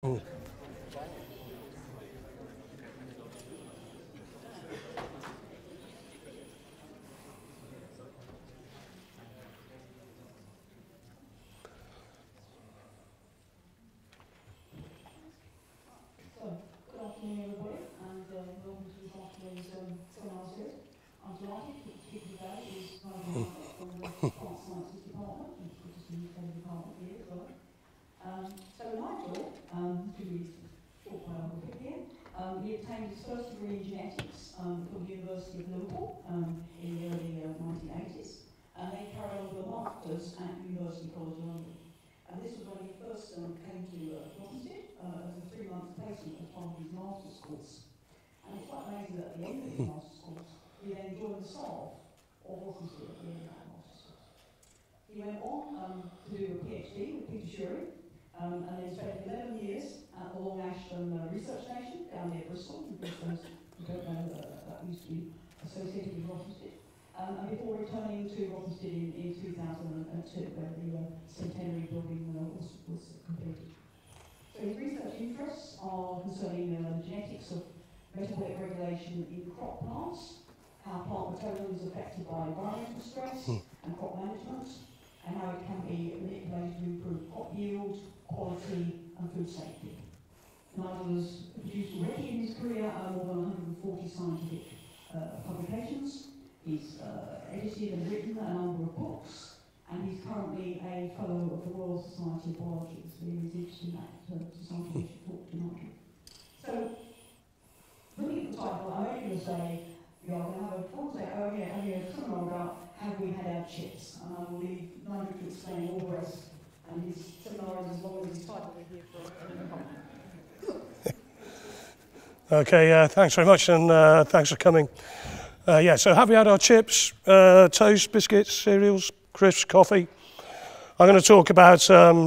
Mm. Good afternoon, everybody, and welcome to this afternoon's seminar series. I'm delighted that the speaker today is Nigel from the Plant Sciences Department, which is the UK department here as well. So Nigel, to his short biography here, he obtained his first degree in genetics from the University of Liverpool in the early 1980s, and then carried on with a master's at University College London. And this was when he first came to Rothamsted as a 3-month placement as part of his master's course. And it's quite amazing that at the end of his master's course, he then joined the staff of Rothamsted at the end of that master's course. He went on to do a PhD with Peter Shuri, and then spent 11 years at the Long Ashton Research Station down near Bristol. For those who don't know, that used to be associated with Rothamsted. And before returning to Rothamsted in 2002, where the centenary building was completed. So his research interests are concerning the genetics of metabolic regulation in crop plants, how plant metabolism is affected by environmental stress and crop management, and how it can be manipulated to improve crop yield, quality, and food safety. Nigel has produced already in his career more than 140 scientific publications. He's edited and written a number of books, and he's currently a fellow of the Royal Society of Biology, so he is interested in that society we should talk to Nigel. So, looking at the title, I'm only going to say, I'm going to have a full say, only a seminar about have we had our chips, and I will leave Nigel to explain all the rest, and his seminar is as long as his title is here for another comment. Okay, thanks very much, and thanks for coming. So have we had our chips, toast, biscuits, cereals, crisps, coffee? I'm going to talk about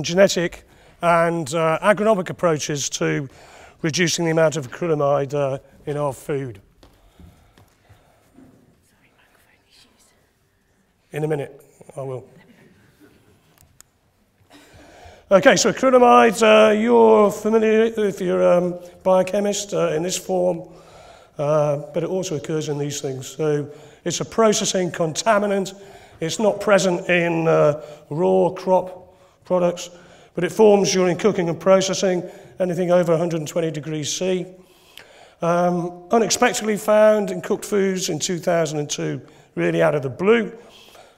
genetic and agronomic approaches to reducing the amount of acrylamide in our food. Sorry, microphone issues. In a minute, I will. Okay, so acrylamide, you're familiar if you're a biochemist in this form. But it also occurs in these things. So it's a processing contaminant. It's not present in raw crop products, but it forms during cooking and processing, anything over 120 degrees C. Unexpectedly found in cooked foods in 2002, really out of the blue,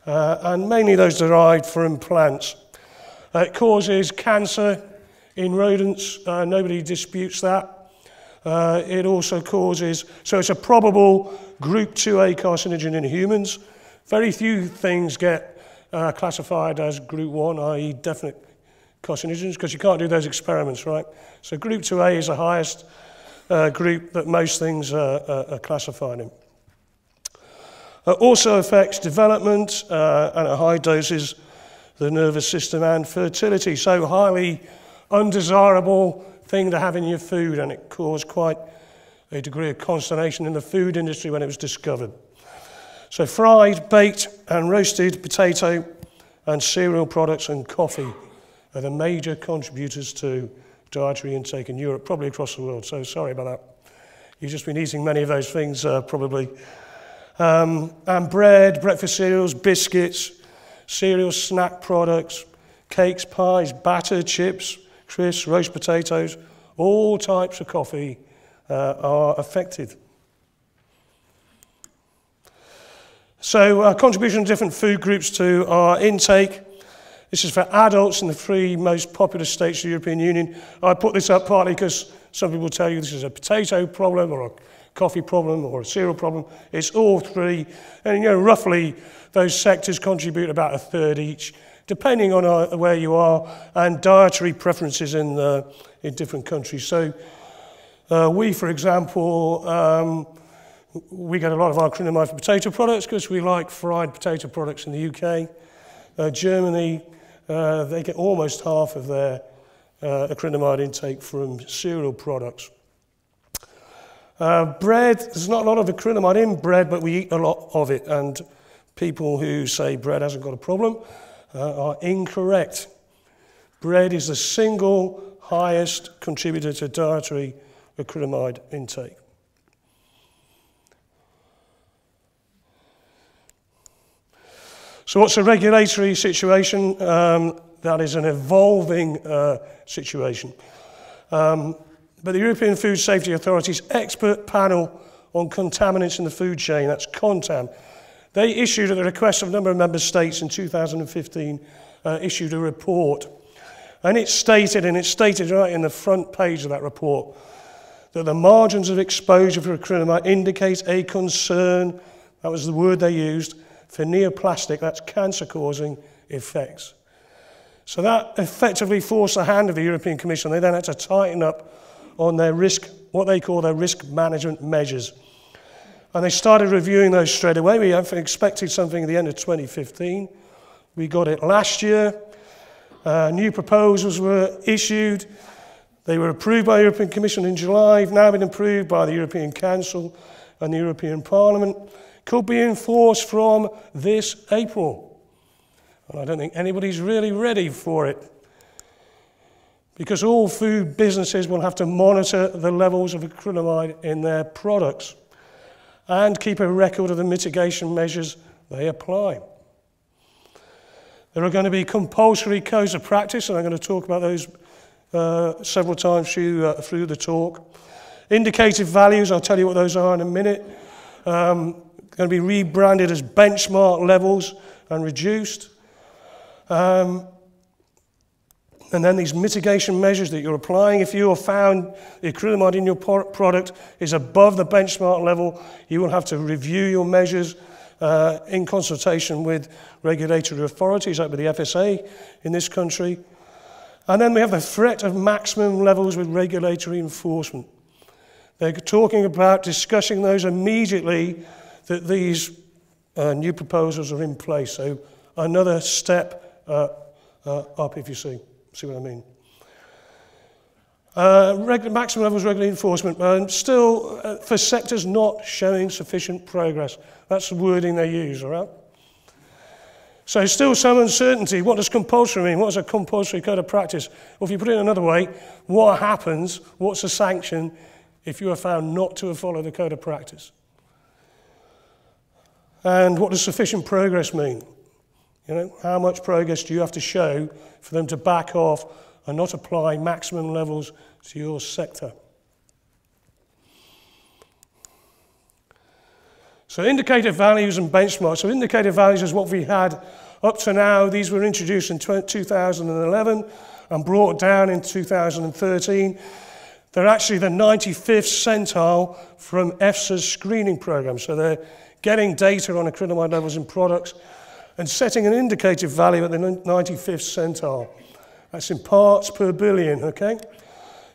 and mainly those derived from plants. It causes cancer in rodents. Nobody disputes that. It also causes, so it's a probable group 2A carcinogen in humans. Very few things get classified as group 1, i.e. definite carcinogens, because you can't do those experiments, right? So group 2A is the highest group that most things are classified in. Also affects development and at high doses the nervous system and fertility. So highly undesirable thing to have in your food, and it caused quite a degree of consternation in the food industry when it was discovered. So fried, baked and roasted potato and cereal products and coffee are the major contributors to dietary intake in Europe, probably across the world, so sorry about that. You've just been eating many of those things probably. And bread, breakfast cereals, biscuits, cereal snack products, cakes, pies, batter, chips, crisps, roast potatoes, all types of coffee are affected. So contribution of different food groups to our intake. This is for adults in the 3 most populous states of the European Union. I put this up partly because some people tell you this is a potato problem or a coffee problem or a cereal problem. It's all 3, and roughly those sectors contribute about 1/3 each, depending on where you are and dietary preferences in different countries. So we, for example, we get a lot of our acrylamide from potato products because we like fried potato products in the UK. Germany, they get almost half of their acrylamide intake from cereal products. Bread, there's not a lot of acrylamide in bread, but we eat a lot of it, and people who say bread hasn't got a problem are incorrect. Bread is the single highest contributor to dietary acrylamide intake. So what's the regulatory situation? That is an evolving situation. But the European Food Safety Authority's expert panel on contaminants in the food chain, that's CONTAM, they issued at the request of a number of member states in 2015, issued a report. And it stated right in the front page of that report, that the margins of exposure for acrylamide indicate a concern, that was the word they used, for neoplastic, that's cancer-causing effects. So that effectively forced the hand of the European Commission. They then had to tighten up on their risk, what they call their risk management measures. And they started reviewing those straight away. We expected something at the end of 2015. We got it last year. New proposals were issued. They were approved by the European Commission in July, have now been approved by the European Council and the European Parliament. Could be enforced from this April. And I don't think anybody's really ready for it, because all food businesses will have to monitor the levels of acrylamide in their products and keep a record of the mitigation measures they apply. There are going to be compulsory codes of practice, and I'm going to talk about those several times through the talk. Indicative values, I'll tell you what those are in a minute. Going to be rebranded as benchmark levels and reduced. And then these mitigation measures that you're applying, if you have found the acrylamide in your product is above the benchmark level, you will have to review your measures in consultation with regulatory authorities, like with the FSA in this country. And then we have the threat of maximum levels with regulatory enforcement. They're talking about discussing those immediately that these new proposals are in place. So another step up, if you see what I mean. Maximum levels of regulatory enforcement, still for sectors not showing sufficient progress. That's the wording they use, all right? So still some uncertainty. What does compulsory mean? What is a compulsory code of practice? Well, if you put it another way, what happens, what's the sanction if you are found not to have followed the code of practice? And what does sufficient progress mean? You know, how much progress do you have to show for them to back off and not apply maximum levels to your sector? So indicator values and benchmarks. So indicator values is what we had up to now. These were introduced in 2011 and brought down in 2013. They're actually the 95th centile from EFSA's screening program. So they're getting data on acrylamide levels in products and setting an indicative value at the 95th centile. That's in parts per billion, okay?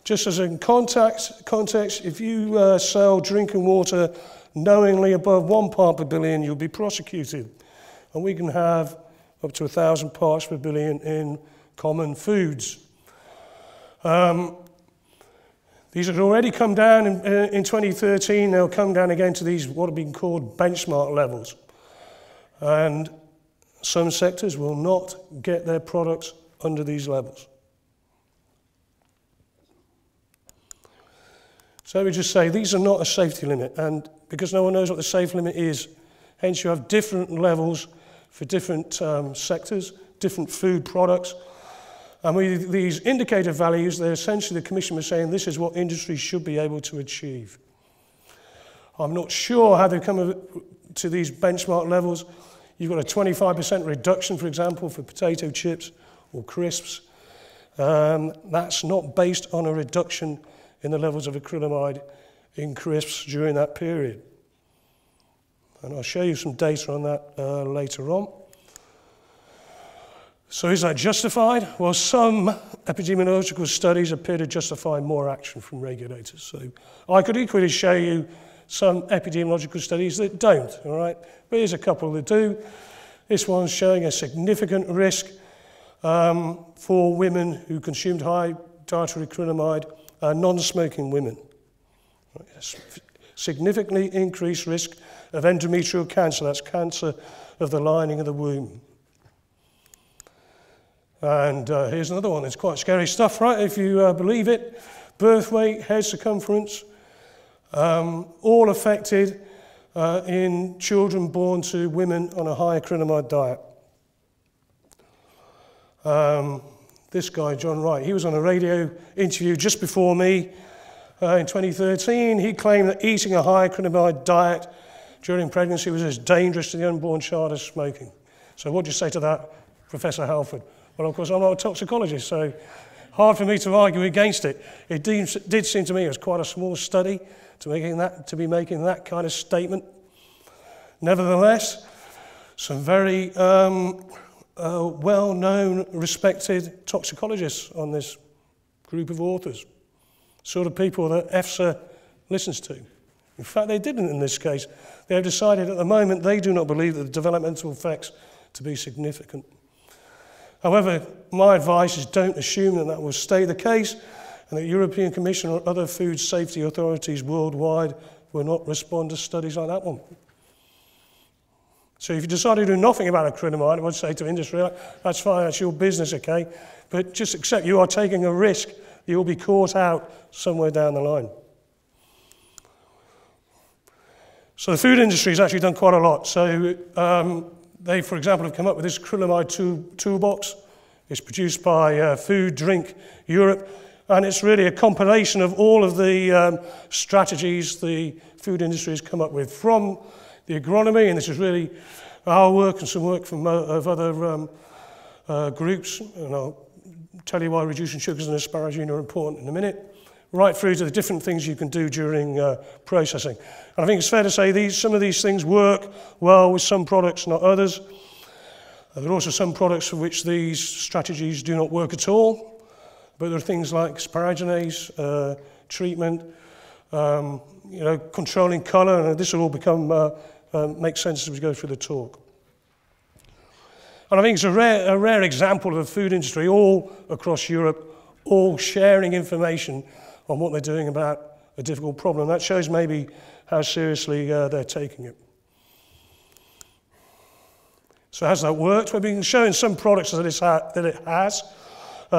Just as in context, if you sell drinking water knowingly above 1 part per billion, you'll be prosecuted. And we can have up to 1,000 parts per billion in common foods. These had already come down in 2013. They'll come down again to these, what have been called benchmark levels. And some sectors will not get their products under these levels. So we just say these are not a safety limit, and because no one knows what the safe limit is, hence you have different levels for different sectors, different food products. And with these indicator values, they're essentially, the Commission was saying this is what industry should be able to achieve. I'm not sure how they come to these benchmark levels. You've got a 25% reduction, for example, for potato chips or crisps. That's not based on a reduction in the levels of acrylamide in crisps during that period. And I'll show you some data on that later on. So is that justified? Well, some epidemiological studies appear to justify more action from regulators. So I could equally show you some epidemiological studies that don't, all right? But here's a couple that do. This one's showing a significant risk for women who consumed high dietary acrylamide, non-smoking women. Significantly increased risk of endometrial cancer, that's cancer of the lining of the womb. And here's another one. It's quite scary stuff, right? If you believe it. Birth weight, head circumference, all affected in children born to women on a high acrylamide diet. This guy, John Wright, he was on a radio interview just before me in 2013. He claimed that eating a high acrylamide diet during pregnancy was as dangerous to the unborn child as smoking. So what do you say to that, Professor Halford? Well, of course, I'm not a toxicologist, so hard for me to argue against it. It did seem to me it was quite a small study to be making that kind of statement. Nevertheless, some very well-known, respected toxicologists on this group of authors, sort of people that EFSA listens to. In fact, they didn't in this case. They have decided at the moment they do not believe that the developmental effects to be significant. However, my advice is don't assume that that will stay the case and that the European Commission or other food safety authorities worldwide will not respond to studies like that one. So if you decide to do nothing about acrylamide, I would say to industry, that's fine, that's your business, okay? But just accept you are taking a risk. You'll be caught out somewhere down the line. So the food industry has actually done quite a lot. So they, for example, have come up with this acrylamide toolbox. It's produced by Food Drink Europe, and it's really a compilation of all of the strategies the food industry has come up with from the agronomy, and this is really our work and some work from of other groups, and I'll tell you why reducing sugars and asparagine are important in a minute, right through to the different things you can do during processing. And I think it's fair to say some of these things work well with some products, not others. There are also some products for which these strategies do not work at all, but there are things like asparaginase, treatment, controlling colour, and this will all become make sense as we go through the talk. And I think it's a rare example of the food industry all across Europe, all sharing information on what they're doing about a difficult problem. That shows maybe how seriously they're taking it. So has that worked? We've been showing some products that it has.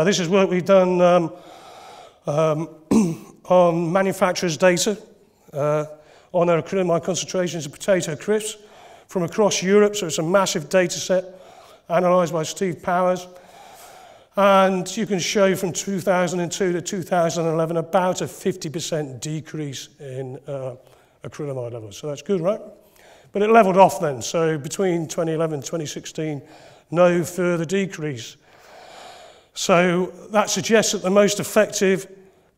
This is work we've done on manufacturers' data on their acrylamide concentrations of potato crisps from across Europe. So it's a massive data set analysed by Steve Powers. And you can show from 2002 to 2011 about a 50% decrease in acrylamide levels. So that's good, right? But it levelled off then. So between 2011 and 2016, no further decrease. So that suggests that the most effective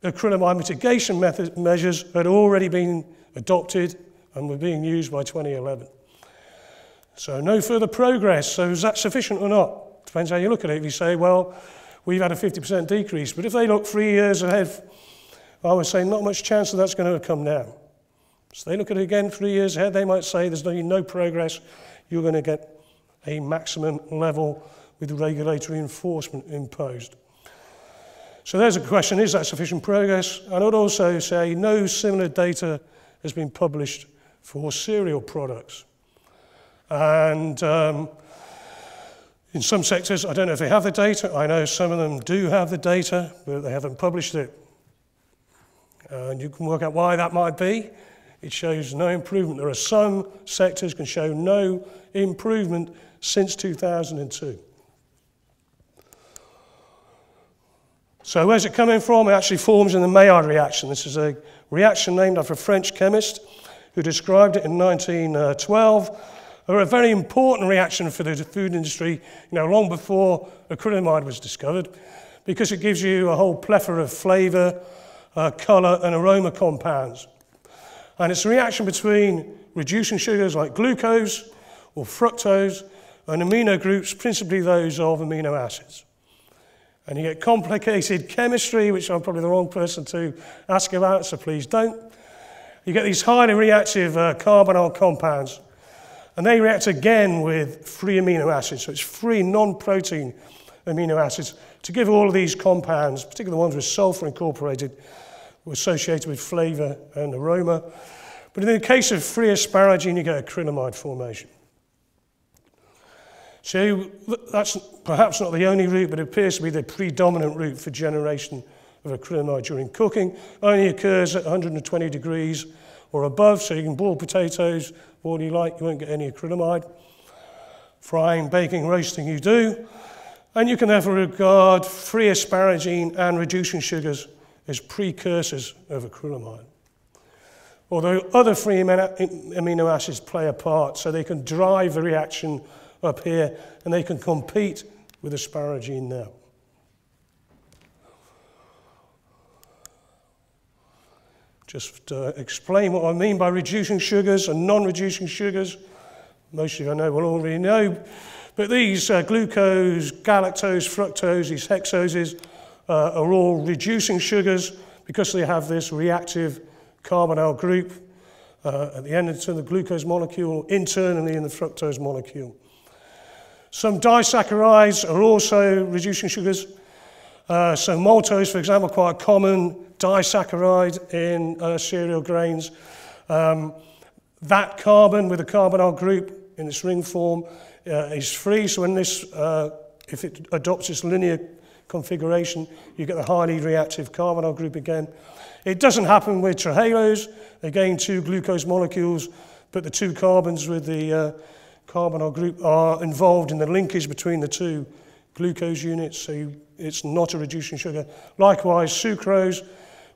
acrylamide mitigation measures had already been adopted and were being used by 2011. So no further progress. So is that sufficient or not? Depends how you look at it. If you say, well, we've had a 50% decrease, but if they look 3 years ahead, I would say not much chance that that's going to come down. So they look at it again 3 years ahead, they might say there's no progress, you're going to get a maximum level with regulatory enforcement imposed. So there's a question, is that sufficient progress? And I would also say no similar data has been published for cereal products. And in some sectors, I don't know if they have the data. I know some of them do have the data, but they haven't published it. And you can work out why that might be. It shows no improvement. There are some sectors can show no improvement since 2002. So where's it coming from? It actually forms in the Maillard reaction. This is a reaction named after a French chemist who described it in 1912. A very important reaction for the food industry, long before acrylamide was discovered, because it gives you a whole plethora of flavour, colour and aroma compounds. And it's a reaction between reducing sugars like glucose or fructose and amino groups, principally those of amino acids. And you get complicated chemistry, which I'm probably the wrong person to ask about, so please don't. You get these highly reactive carbonyl compounds, and they react again with free amino acids, so it's free non-protein amino acids, to give all of these compounds, particularly the ones with sulfur incorporated, associated with flavour and aroma. But in the case of free asparagine, you get acrylamide formation. So that's perhaps not the only route, but it appears to be the predominant route for generation of acrylamide during cooking. Only occurs at 120 degrees or above, so you can boil potatoes all you like, you won't get any acrylamide. Frying, baking, roasting you do. And you can therefore regard free asparagine and reducing sugars as precursors of acrylamide. Although other free amino acids play a part, so they can drive the reaction up here and they can compete with asparagine now. Just explain what I mean by reducing sugars and non-reducing sugars. Most of you I know will already know. But these glucose, galactose, fructose, these hexoses are all reducing sugars because they have this reactive carbonyl group at the end of the glucose molecule, internally in the fructose molecule. Some disaccharides are also reducing sugars. So maltose, for example, quite a common disaccharide in cereal grains. That carbon with the carbonyl group in its ring form is free, so when this, if it adopts its linear configuration, you get the highly reactive carbonyl group again. It doesn't happen with trehalose, again 2 glucose molecules, but the 2 carbons with the carbonyl group are involved in the linkage between the 2 glucose units, so it's not a reducing sugar. Likewise, sucrose,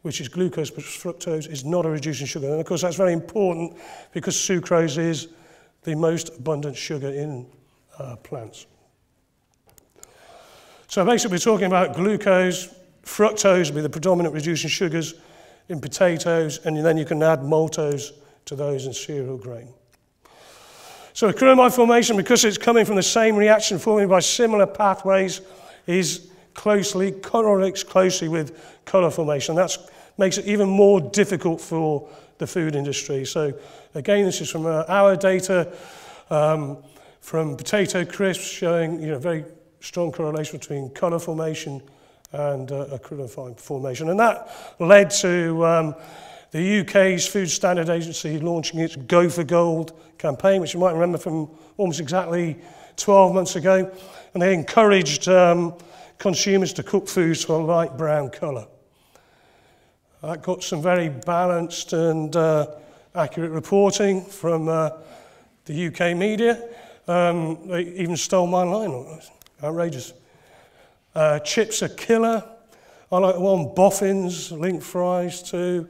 which is glucose plus fructose, is not a reducing sugar. And of course that's very important because sucrose is the most abundant sugar in plants. So basically we're talking about glucose, fructose will be the predominant reducing sugars in potatoes, and then you can add maltose to those in cereal grain. So acrylamide formation, because it's coming from the same reaction forming by similar pathways, correlates closely with colour formation. That makes it even more difficult for the food industry. So again, this is from our data from potato crisps showing very strong correlation between colour formation and acrylamide formation. And that led to the UK's Food Standard Agency launching its Go for Gold campaign, which you might remember from almost exactly 12 months ago. And they encouraged consumers to cook foods to a light brown colour. That got some very balanced and accurate reporting from the UK media. They even stole my line. Outrageous. Chips are killer. I like the one, boffins, link fries too.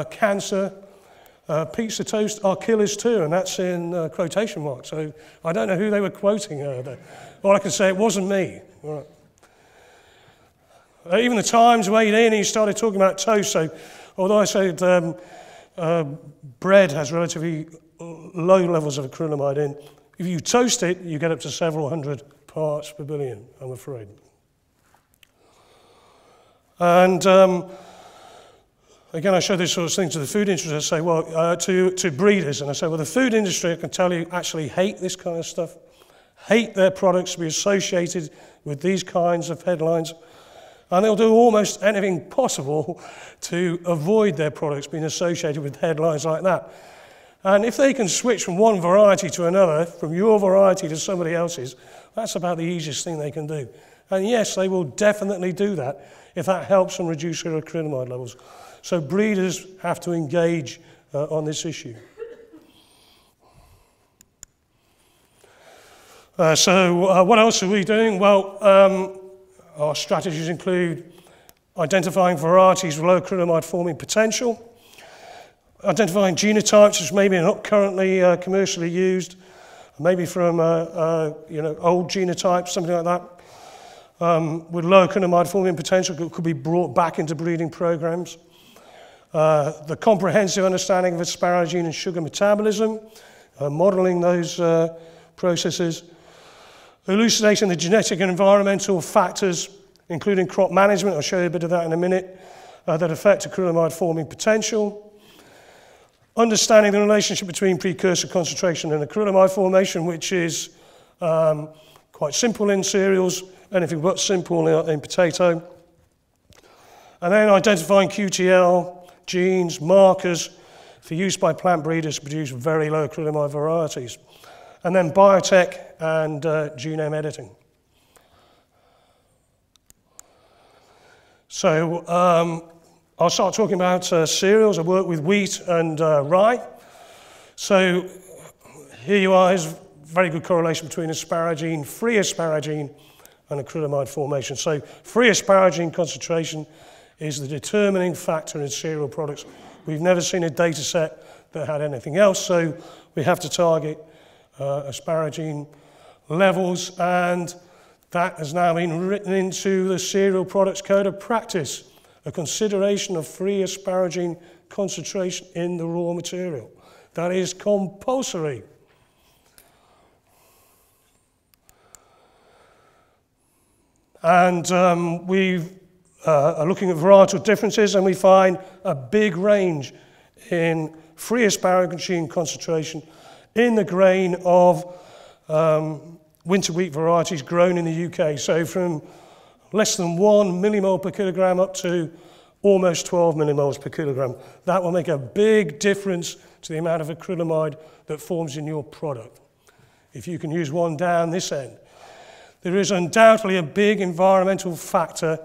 Cancer. Pizza toast are killers too, and that's in quotation marks. So I don't know who they were quoting there. All I can say, it wasn't me. All right. Even the Times weighed in and he started talking about toast. So although I said bread has relatively low levels of acrylamide in, if you toast it, you get up to several hundred parts per billion, I'm afraid. And again, I show this sort of thing to the food industry. I say, well, to breeders, and I say, well, the food industry, I can tell you, actually hate this kind of stuff, hate their products to be associated with these kinds of headlines. And they'll do almost anything possible to avoid their products being associated with headlines like that. And if they can switch from one variety to another, from your variety to somebody else's, that's about the easiest thing they can do. And yes, they will definitely do that if that helps them reduce their acrylamide levels. So breeders have to engage on this issue. What else are we doing? Well, our strategies include identifying varieties with low acrylamide forming potential, identifying genotypes which maybe are not currently commercially used, maybe from old genotypes, something like that, with low acrylamide forming potential that could be brought back into breeding programs. The comprehensive understanding of asparagine and sugar metabolism, modelling those processes, elucidating the genetic and environmental factors, including crop management, I'll show you a bit of that in a minute, that affect acrylamide forming potential, understanding the relationship between precursor concentration and acrylamide formation, which is quite simple in cereals, anything but simple in potato, and then identifying QTL, genes, markers for use by plant breeders to produce very low acrylamide varieties. and then biotech and genome editing. So I'll start talking about cereals. I work with wheat and rye. So here you are, here's a very good correlation between asparagine, free asparagine, and acrylamide formation. So free asparagine concentration is the determining factor in cereal products. We've never seen a data set that had anything else, so we have to target asparagine levels, and that has now been written into the Cereal Products Code of Practice, a consideration of free asparagine concentration in the raw material. That is compulsory. And we are looking at varietal differences, and we find a big range in free asparagine concentration in the grain of winter wheat varieties grown in the UK. So from less than 1 millimole per kilogram up to almost 12 millimoles per kilogram. That will make a big difference to the amount of acrylamide that forms in your product. If you can use one down this end. There is undoubtedly a big environmental factor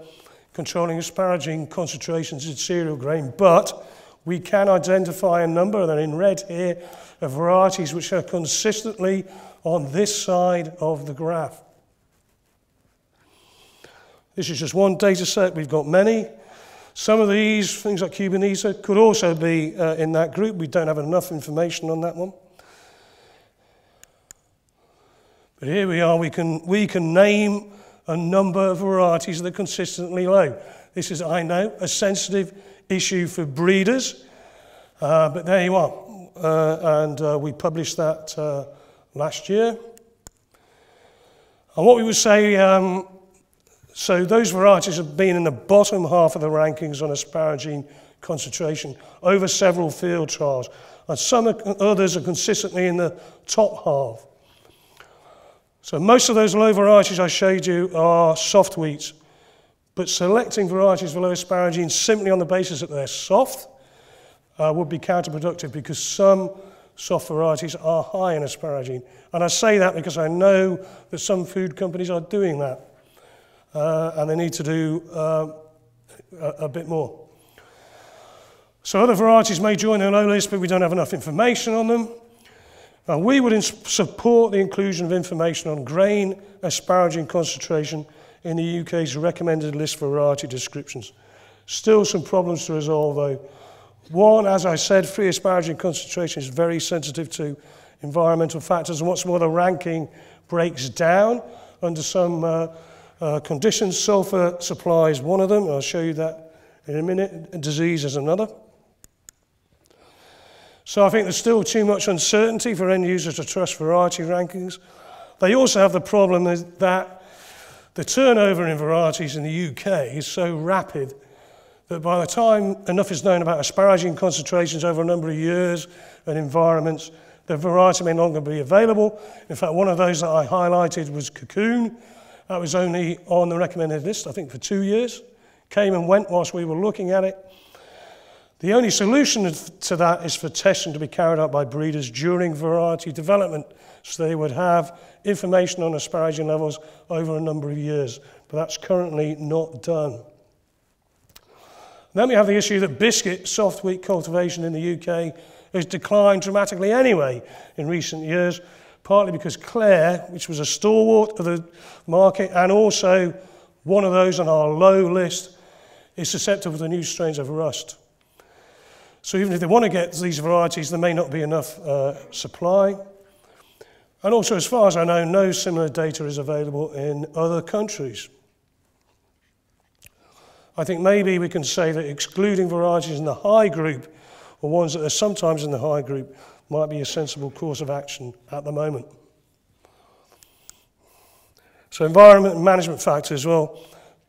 controlling asparagine concentrations in cereal grain, but we can identify a number, they're in red here, of varieties which are consistently on this side of the graph. This is just one data set, we've got many. Some of these, things like Cubanese, could also be in that group. We don't have enough information on that one. But here we are, we can name a number of varieties that are consistently low. This is, I know, a sensitive issue for breeders, but there you are. And we published that last year. And what we would say, so those varieties have been in the bottom half of the rankings on asparagine concentration over several field trials, and others are consistently in the top half. So most of those low varieties I showed you are soft wheats, but selecting varieties for low asparagine simply on the basis that they're soft would be counterproductive, because some soft varieties are high in asparagine. And I say that because I know that some food companies are doing that. And they need to do a bit more. So other varieties may join the low list, but we don't have enough information on them. We would support the inclusion of information on grain asparagine concentration in the UK's recommended list for variety descriptions. Still some problems to resolve though. One, as I said, free asparagine concentration is very sensitive to environmental factors, and what's more, the ranking breaks down under some conditions. Sulfur supply is one of them. I'll show you that in a minute. Disease is another. So I think there's still too much uncertainty for end users to trust variety rankings. They also have the problem that the turnover in varieties in the UK is so rapid that by the time enough is known about asparagine concentrations over a number of years and environments, the variety may no longer be available. In fact, one of those that I highlighted was cocoon. That was only on the recommended list, I think, for 2 years. Came and went whilst we were looking at it. The only solution to that is for testing to be carried out by breeders during variety development, so they would have information on asparagine levels over a number of years, but that's currently not done. Then we have the issue that biscuit soft wheat cultivation in the UK has declined dramatically anyway in recent years, partly because Clare, which was a stalwart of the market and also one of those on our low list, is susceptible to new strains of rust. So even if they want to get these varieties, there may not be enough supply. And also, as far as I know, no similar data is available in other countries. I think maybe we can say that excluding varieties in the high group, or ones that are sometimes in the high group, might be a sensible course of action at the moment. So environment and management factors, well,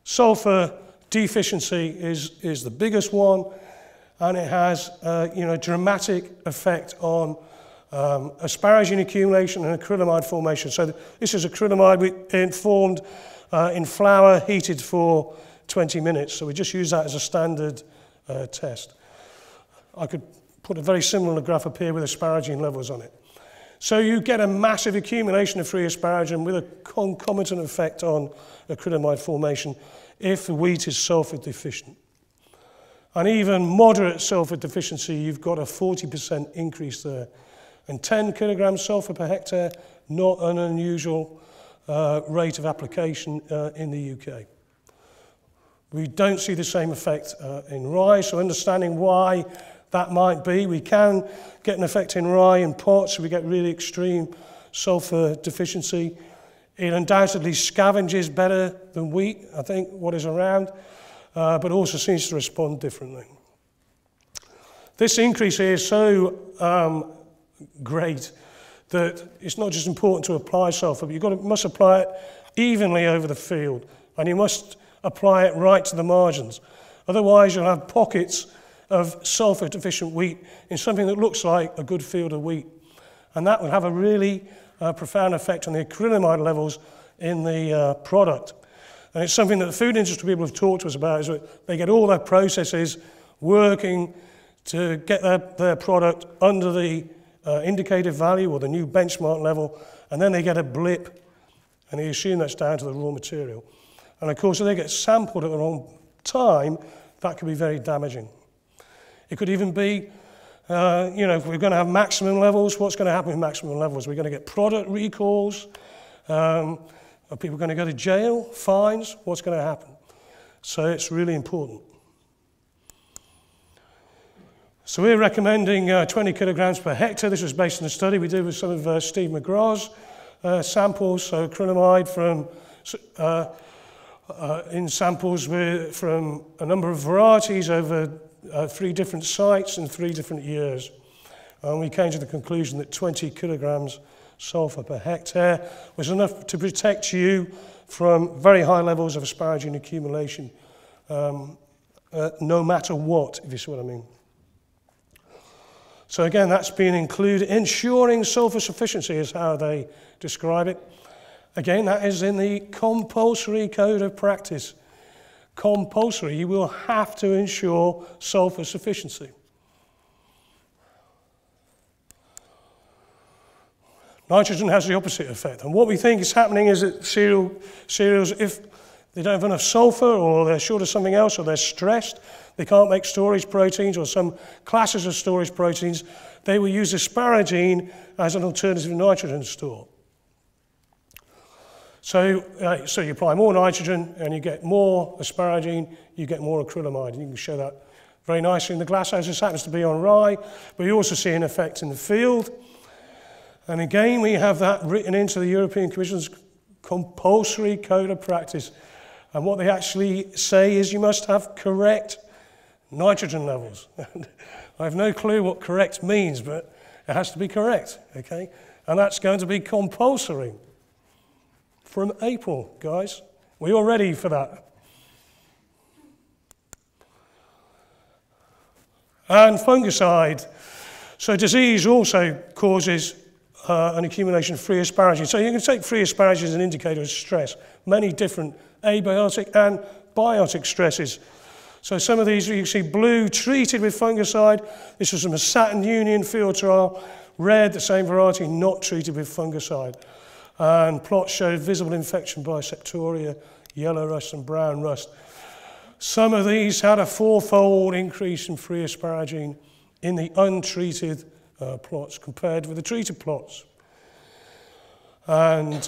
sulfur deficiency is the biggest one, and it has a dramatic effect on asparagine accumulation and acrylamide formation. So this is acrylamide formed in flour, heated for 20 minutes. So we just use that as a standard test. I could put a very similar graph up here with asparagine levels on it. So you get a massive accumulation of free asparagine with a concomitant effect on acrylamide formation if the wheat is sulfur deficient. And even moderate sulfur deficiency, you've got a 40% increase there. And 10 kilograms sulfur per hectare, not an unusual rate of application in the UK. We don't see the same effect in rye, so understanding why that might be, we can get an effect in rye in pots, so we get really extreme sulfur deficiency. It undoubtedly scavenges better than wheat, I think, what is around, but also seems to respond differently. This increase here is so great that it's not just important to apply sulfur, but you must apply it evenly over the field, and you must apply it right to the margins. Otherwise, you'll have pockets of sulfur-deficient wheat in something that looks like a good field of wheat. And that will have a really profound effect on the acrylamide levels in the product. And it's something that the food industry people have talked to us about, is that they get all their processes working to get their product under the indicated value or the new benchmark level, and then they get a blip, and they assume that's down to the raw material. And of course, if they get sampled at the wrong time, that can be very damaging. It could even be, if we're going to have maximum levels, what's going to happen with maximum levels? We're going to get product recalls. Are people going to go to jail? Fines? What's going to happen? So it's really important. So we're recommending 20 kilograms per hectare. This was based on a study we did with some of Steve McGraw's samples, so acrylamide from in samples from a number of varieties over 3 different sites and 3 different years. And we came to the conclusion that 20 kilograms sulfur per hectare was enough to protect you from very high levels of asparagine accumulation, no matter what, if you see what I mean. So again, that's been included. Ensuring sulfur sufficiency is how they describe it. Again, that is in the compulsory code of practice. Compulsory, you will have to ensure sulfur sufficiency. Nitrogen has the opposite effect. And what we think is happening is that cereals, if they don't have enough sulfur, or they're short of something else, or they're stressed, they can't make storage proteins or some classes of storage proteins, they will use asparagine as an alternative nitrogen store. So you apply more nitrogen and you get more asparagine, you get more acrylamide. And you can show that very nicely in the glasshouse. This happens to be on rye, but you also see an effect in the field. And again, we have that written into the European Commission's compulsory code of practice. And what they actually say is you must have correct nitrogen levels. I have no clue what correct means, but it has to be correct, okay? And that's going to be compulsory from April, guys. We're all ready for that. And fungicide. So disease also causes an accumulation of free asparagine. So you can take free asparagine as an indicator of stress. Many different abiotic and biotic stresses. So some of these, you can see blue treated with fungicide. This was from a Saturn Union field trial. Red, the same variety, not treated with fungicide. And plots showed visible infection by septoria, yellow rust and brown rust. Some of these had a 4-fold increase in free asparagine in the untreated plots compared with the treated plots. And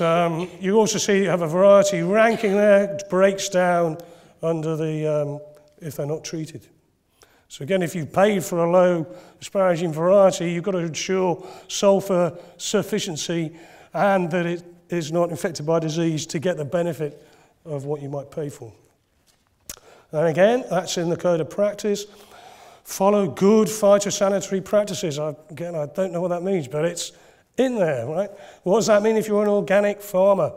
you also see you have a variety ranking there. It breaks down under the, if they're not treated. So again, if you paid for a low asparagine variety, you've got to ensure sulfur sufficiency and that it is not infected by disease to get the benefit of what you might pay for. And again, that's in the code of practice. Follow good phytosanitary practices. Again, I don't know what that means, but it's in there, right? What does that mean if you're an organic farmer?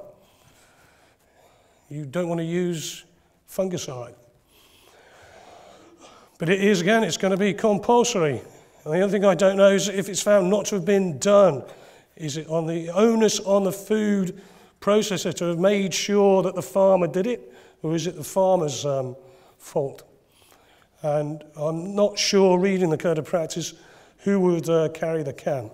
You don't want to use fungicide. But it is, again, it's going to be compulsory. And the other thing I don't know is if it's found not to have been done. Is it on the onus on the food processor to have made sure that the farmer did it, or is it the farmer's fault? And I'm not sure, reading the code of practice, who would carry the can.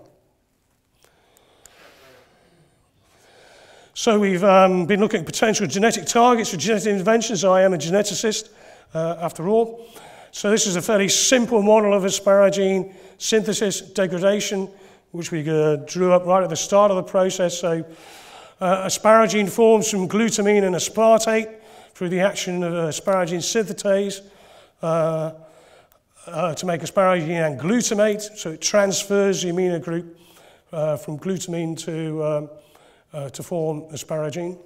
So we've been looking at potential genetic targets for genetic interventions. I am a geneticist, after all. So this is a fairly simple model of asparagine synthesis degradation, which we drew up right at the start of the process. So asparagine forms from glutamine and aspartate through the action of asparagine synthetase to make asparagine and glutamate. So it transfers the amino group from glutamine to form asparagine.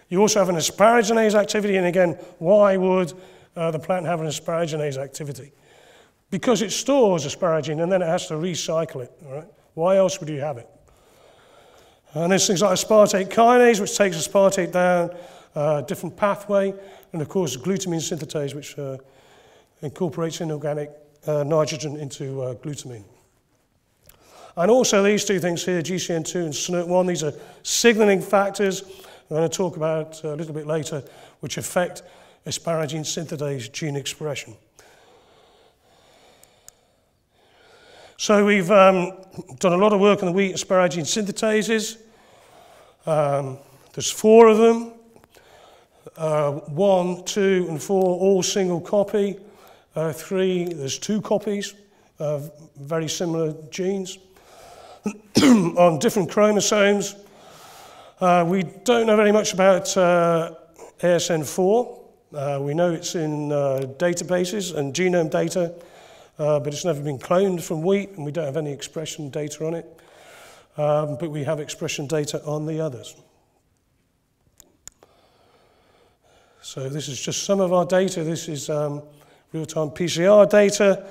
You also have an asparaginase activity, and again, why would the plant have an asparaginase activity? Because it stores asparagine and then it has to recycle it. All right? Why else would you have it? And there's things like aspartate kinase, which takes aspartate down a different pathway, and of course glutamine synthetase, which incorporates inorganic nitrogen into glutamine. And also these two things here, GCN2 and SNRT1, these are signaling factors I'm going to talk about a little bit later, which affect asparagine synthetase gene expression. So we've done a lot of work on the wheat asparagine synthetases. There's 4 of them, 1, 2, and 4, all single copy. 3, there's 2 copies of very similar genes on different chromosomes. We don't know very much about ASN4. We know it's in databases and genome data, but it's never been cloned from wheat, and we don't have any expression data on it. But we have expression data on the others. So this is just some of our data. This is real-time PCR data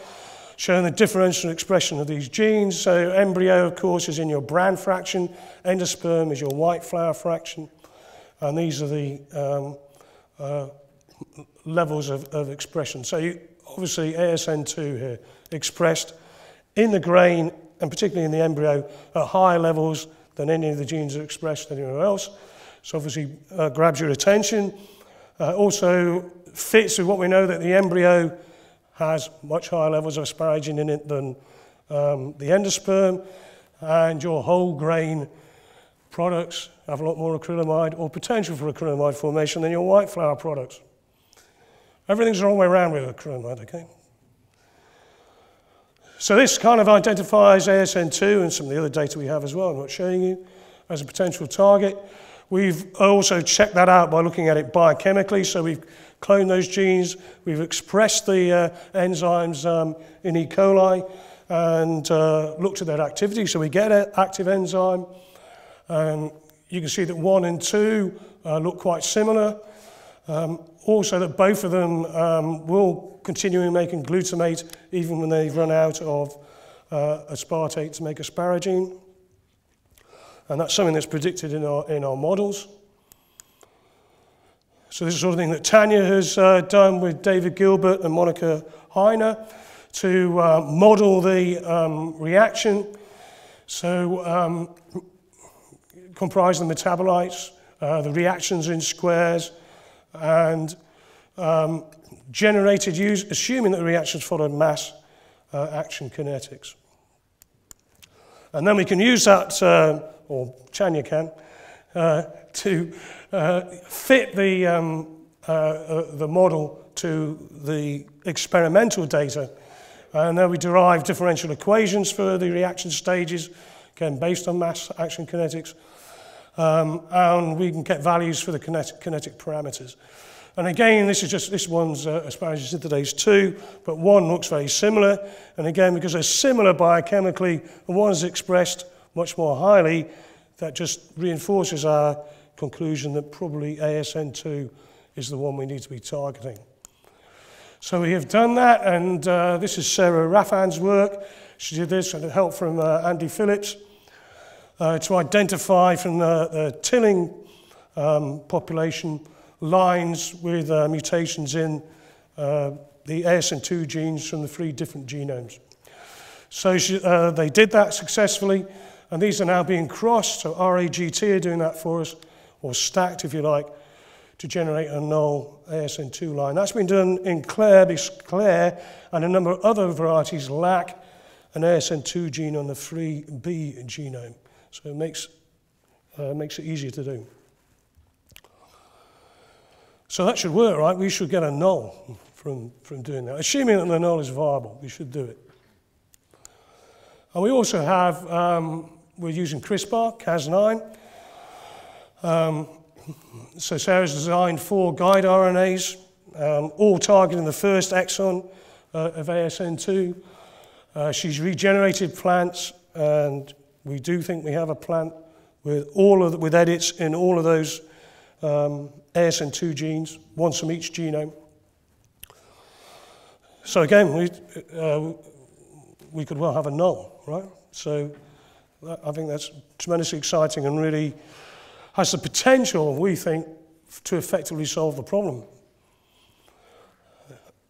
showing the differential expression of these genes. So embryo, of course, is in your Brand fraction. Endosperm is your white flower fraction. And these are the levels of expression. So obviously ASN2 here expressed in the grain, and particularly in the embryo, at higher levels than any of the genes are expressed anywhere else. So obviously grabs your attention. Also fits with what we know, that the embryo has much higher levels of asparagine in it than the endosperm, and your whole grain products have a lot more acrylamide or potential for acrylamide formation than your white flour products. Everything's the wrong way around with acrylamide, okay? So this kind of identifies ASN2 and some of the other data we have as well, I'm not showing you, as a potential target. We've also checked that out by looking at it biochemically, so we've cloned those genes, we've expressed the enzymes in E. coli and looked at their activity, so we get an active enzyme. You can see that 1 and 2 look quite similar. Also that both of them will continue making glutamate even when they've run out of aspartate to make asparagine. And that's something that's predicted in our models. So this is the sort of thing that Tanya has done with David Gilbert and Monica Heiner to model the reaction. So comprise the metabolites, the reactions in squares, and generated assuming that the reactions followed mass action kinetics. And then we can use that, or Tanya can, to fit the model to the experimental data. And then we derive differential equations for the reaction stages, again based on mass action kinetics. And we can get values for the kinetic parameters. And again, this one's asparagine synthetase 2, but 1 looks very similar. And again, because they're similar biochemically, and 1 is expressed much more highly, that just reinforces our conclusion that probably ASN2 is the one we need to be targeting. So we have done that, and this is Sarah Raffan's work. She did this with help from Andy Phillips to identify from the tilling population lines with mutations in the ASN2 genes from the 3 different genomes. So they did that successfully, and these are now being crossed, so RAGT are doing that for us, or stacked if you like, to generate a null ASN2 line. That's been done in Claire, because Claire and a number of other varieties lack an ASN2 gene on the 3B genome, so it makes it easier to do. So that should work, right? We should get a null from doing that. Assuming that the null is viable, we should do it. And we also have, we're using CRISPR, Cas9. So Sarah's designed 4 guide RNAs, all targeting the first exon of ASN2. She's regenerated plants, and we do think we have a plant with edits in all of those ASN2 genes, once from each genome. So again, we could well have a null, right? So I think that's tremendously exciting and really has the potential, we think, to effectively solve the problem.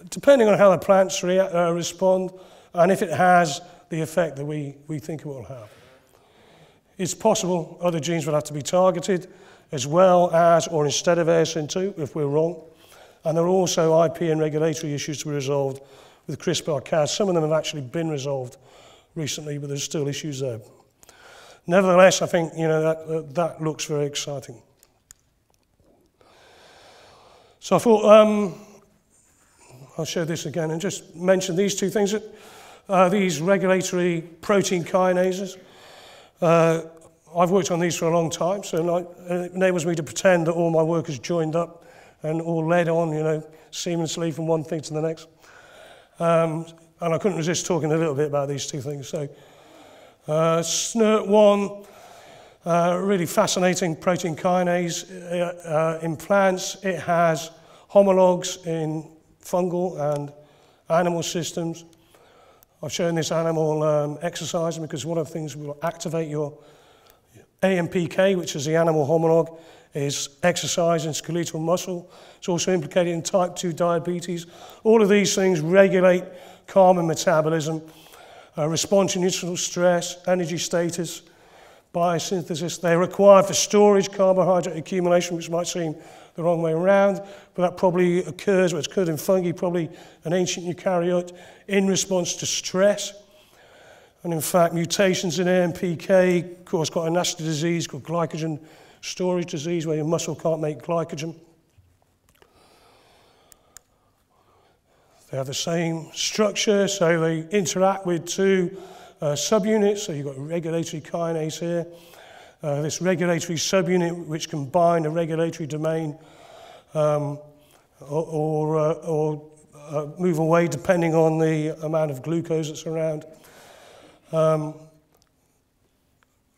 Depending on how the plants respond, and if it has the effect that we think it will have. It's possible other genes will have to be targeted as well as or instead of ASN2 if we're wrong. And there are also IP and regulatory issues to be resolved with CRISPR-Cas. Some of them have actually been resolved recently, but there's still issues there. Nevertheless, I think that looks very exciting. So I thought I'll show this again and just mention these two things. These regulatory protein kinases. I've worked on these for a long time, so it enables me to pretend that all my work is joined up and all led on, seamlessly from one thing to the next. And I couldn't resist talking a little bit about these two things. So, SNRT1, really fascinating protein kinase. In plants, it has homologs in fungal and animal systems. I've shown this animal exercising because one of the things will activate your AMPK, which is the animal homolog, is exercise in skeletal muscle. It's also implicated in type 2 diabetes. All of these things regulate carbon metabolism, response to nutritional stress, energy status, biosynthesis. They're required for storage, carbohydrate accumulation, which might seem the wrong way around, but that probably occurs, what's occurred in fungi, probably an ancient eukaryote, in response to stress. And in fact, mutations in AMPK cause quite a nasty disease called glycogen storage disease, where your muscle can't make glycogen. They have the same structure, so they interact with 2 subunits. So you've got a regulatory kinase here. This regulatory subunit, which can bind a regulatory domain or move away depending on the amount of glucose that's around.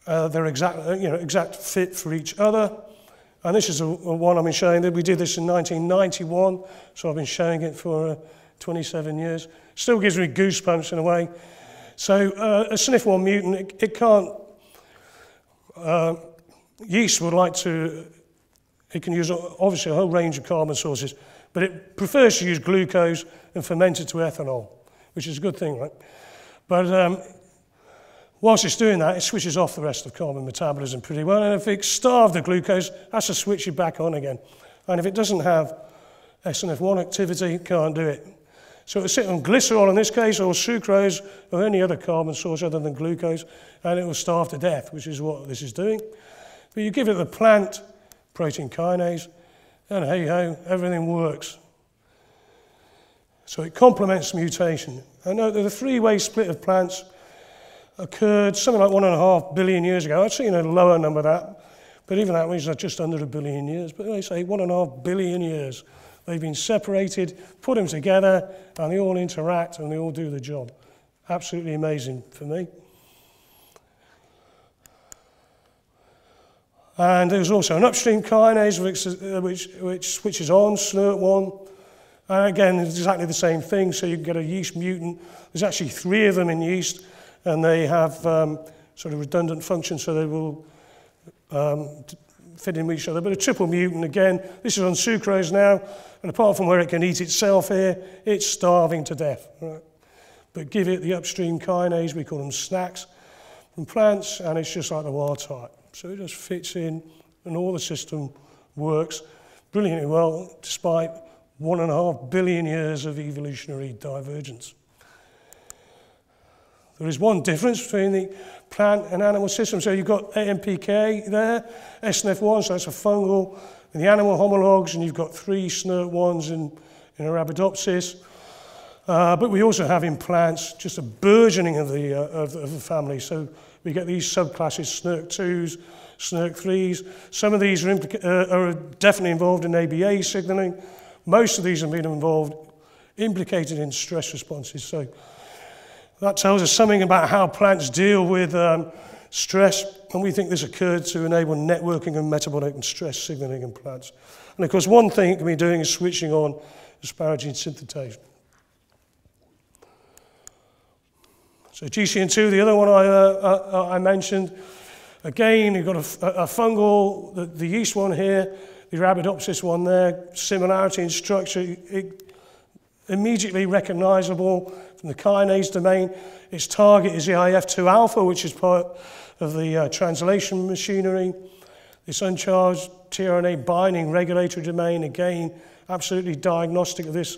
They're exact fit for each other. And this is one I've been showing. We did this in 1991, so I've been showing it for 27 years. Still gives me goosebumps in a way. So a SNF1 mutant, it can't, yeast would like to, it can use obviously a whole range of carbon sources, but it prefers to use glucose and ferment it to ethanol, which is a good thing, right? But whilst it's doing that, it switches off the rest of carbon metabolism pretty well, and if it's starved of glucose, it has to switch it back on again. And if it doesn't have SNF1 activity, it can't do it. So it'll sit on glycerol in this case, or sucrose, or any other carbon source other than glucose, and it will starve to death, which is what this is doing. But you give it the plant protein kinase, and hey-ho, everything works. So it complements mutation. And note that the 3-way split of plants occurred something like 1.5 billion years ago. I'd seen a lower number than that, but even that means just under 1 billion years. But they say 1.5 billion years. They've been separated, put them together, and they all interact and they all do the job. Absolutely amazing for me. And there's also an upstream kinase which switches on, SNRT1. And again, it's exactly the same thing, so you can get a yeast mutant. There's actually 3 of them in yeast, and they have sort of redundant functions, so they will fit in with each other. But a triple mutant, again, this is on sucrose now, and apart from where it can eat itself here, it's starving to death. Right? But give it the upstream kinase, we call them snacks, from plants, and it's just like the wild type. So it just fits in, and all the system works brilliantly well, despite 1.5 billion years of evolutionary divergence. There is one difference between the plant and animal system. So you've got AMPK there, SNF1, so that's a fungal in the animal homologs, and you've got 3 SNRT1s in Arabidopsis. But we also have in plants just a burgeoning of the family. So we get these subclasses, SNRT2s, SNRT3s. Some of these are definitely involved in ABA signaling. Most of these have been implicated in stress responses. So that tells us something about how plants deal with stress, and we think this occurred to enable networking of metabolic and stress signaling in plants. And of course, one thing it can be doing is switching on asparagine synthetase. So GCN2, the other one I mentioned, again, you've got a fungal, the yeast one here, the Arabidopsis one there, similarity in structure, immediately recognizable from the kinase domain. Its target is the IF2 alpha, which is part of the translation machinery. This uncharged tRNA binding regulatory domain, again, absolutely diagnostic of this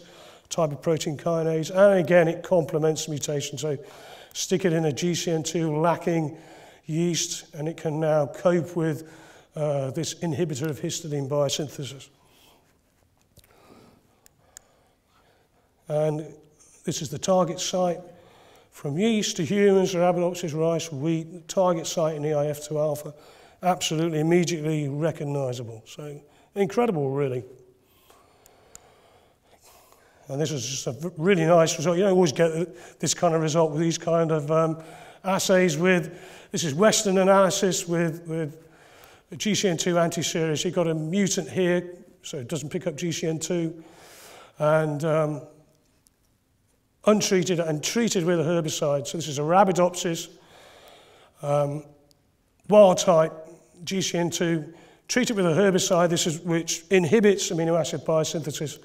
type of protein kinase. And again, it complements the mutation. So stick it in a GCN2 lacking yeast, and it can now cope with this inhibitor of histidine biosynthesis. And this is the target site from yeast to humans, Arabidopsis, rice, wheat, the target site in the IF2 alpha, absolutely immediately recognizable. So incredible, really. And this is just a really nice result. You don't always get this kind of result with these kind of assays this is Western analysis with GCN2 anti-series. You've got a mutant here, so it doesn't pick up GCN2. And untreated and treated with a herbicide. So this is Arabidopsis, wild type, GCN2, treated with a herbicide, which inhibits amino acid biosynthesis,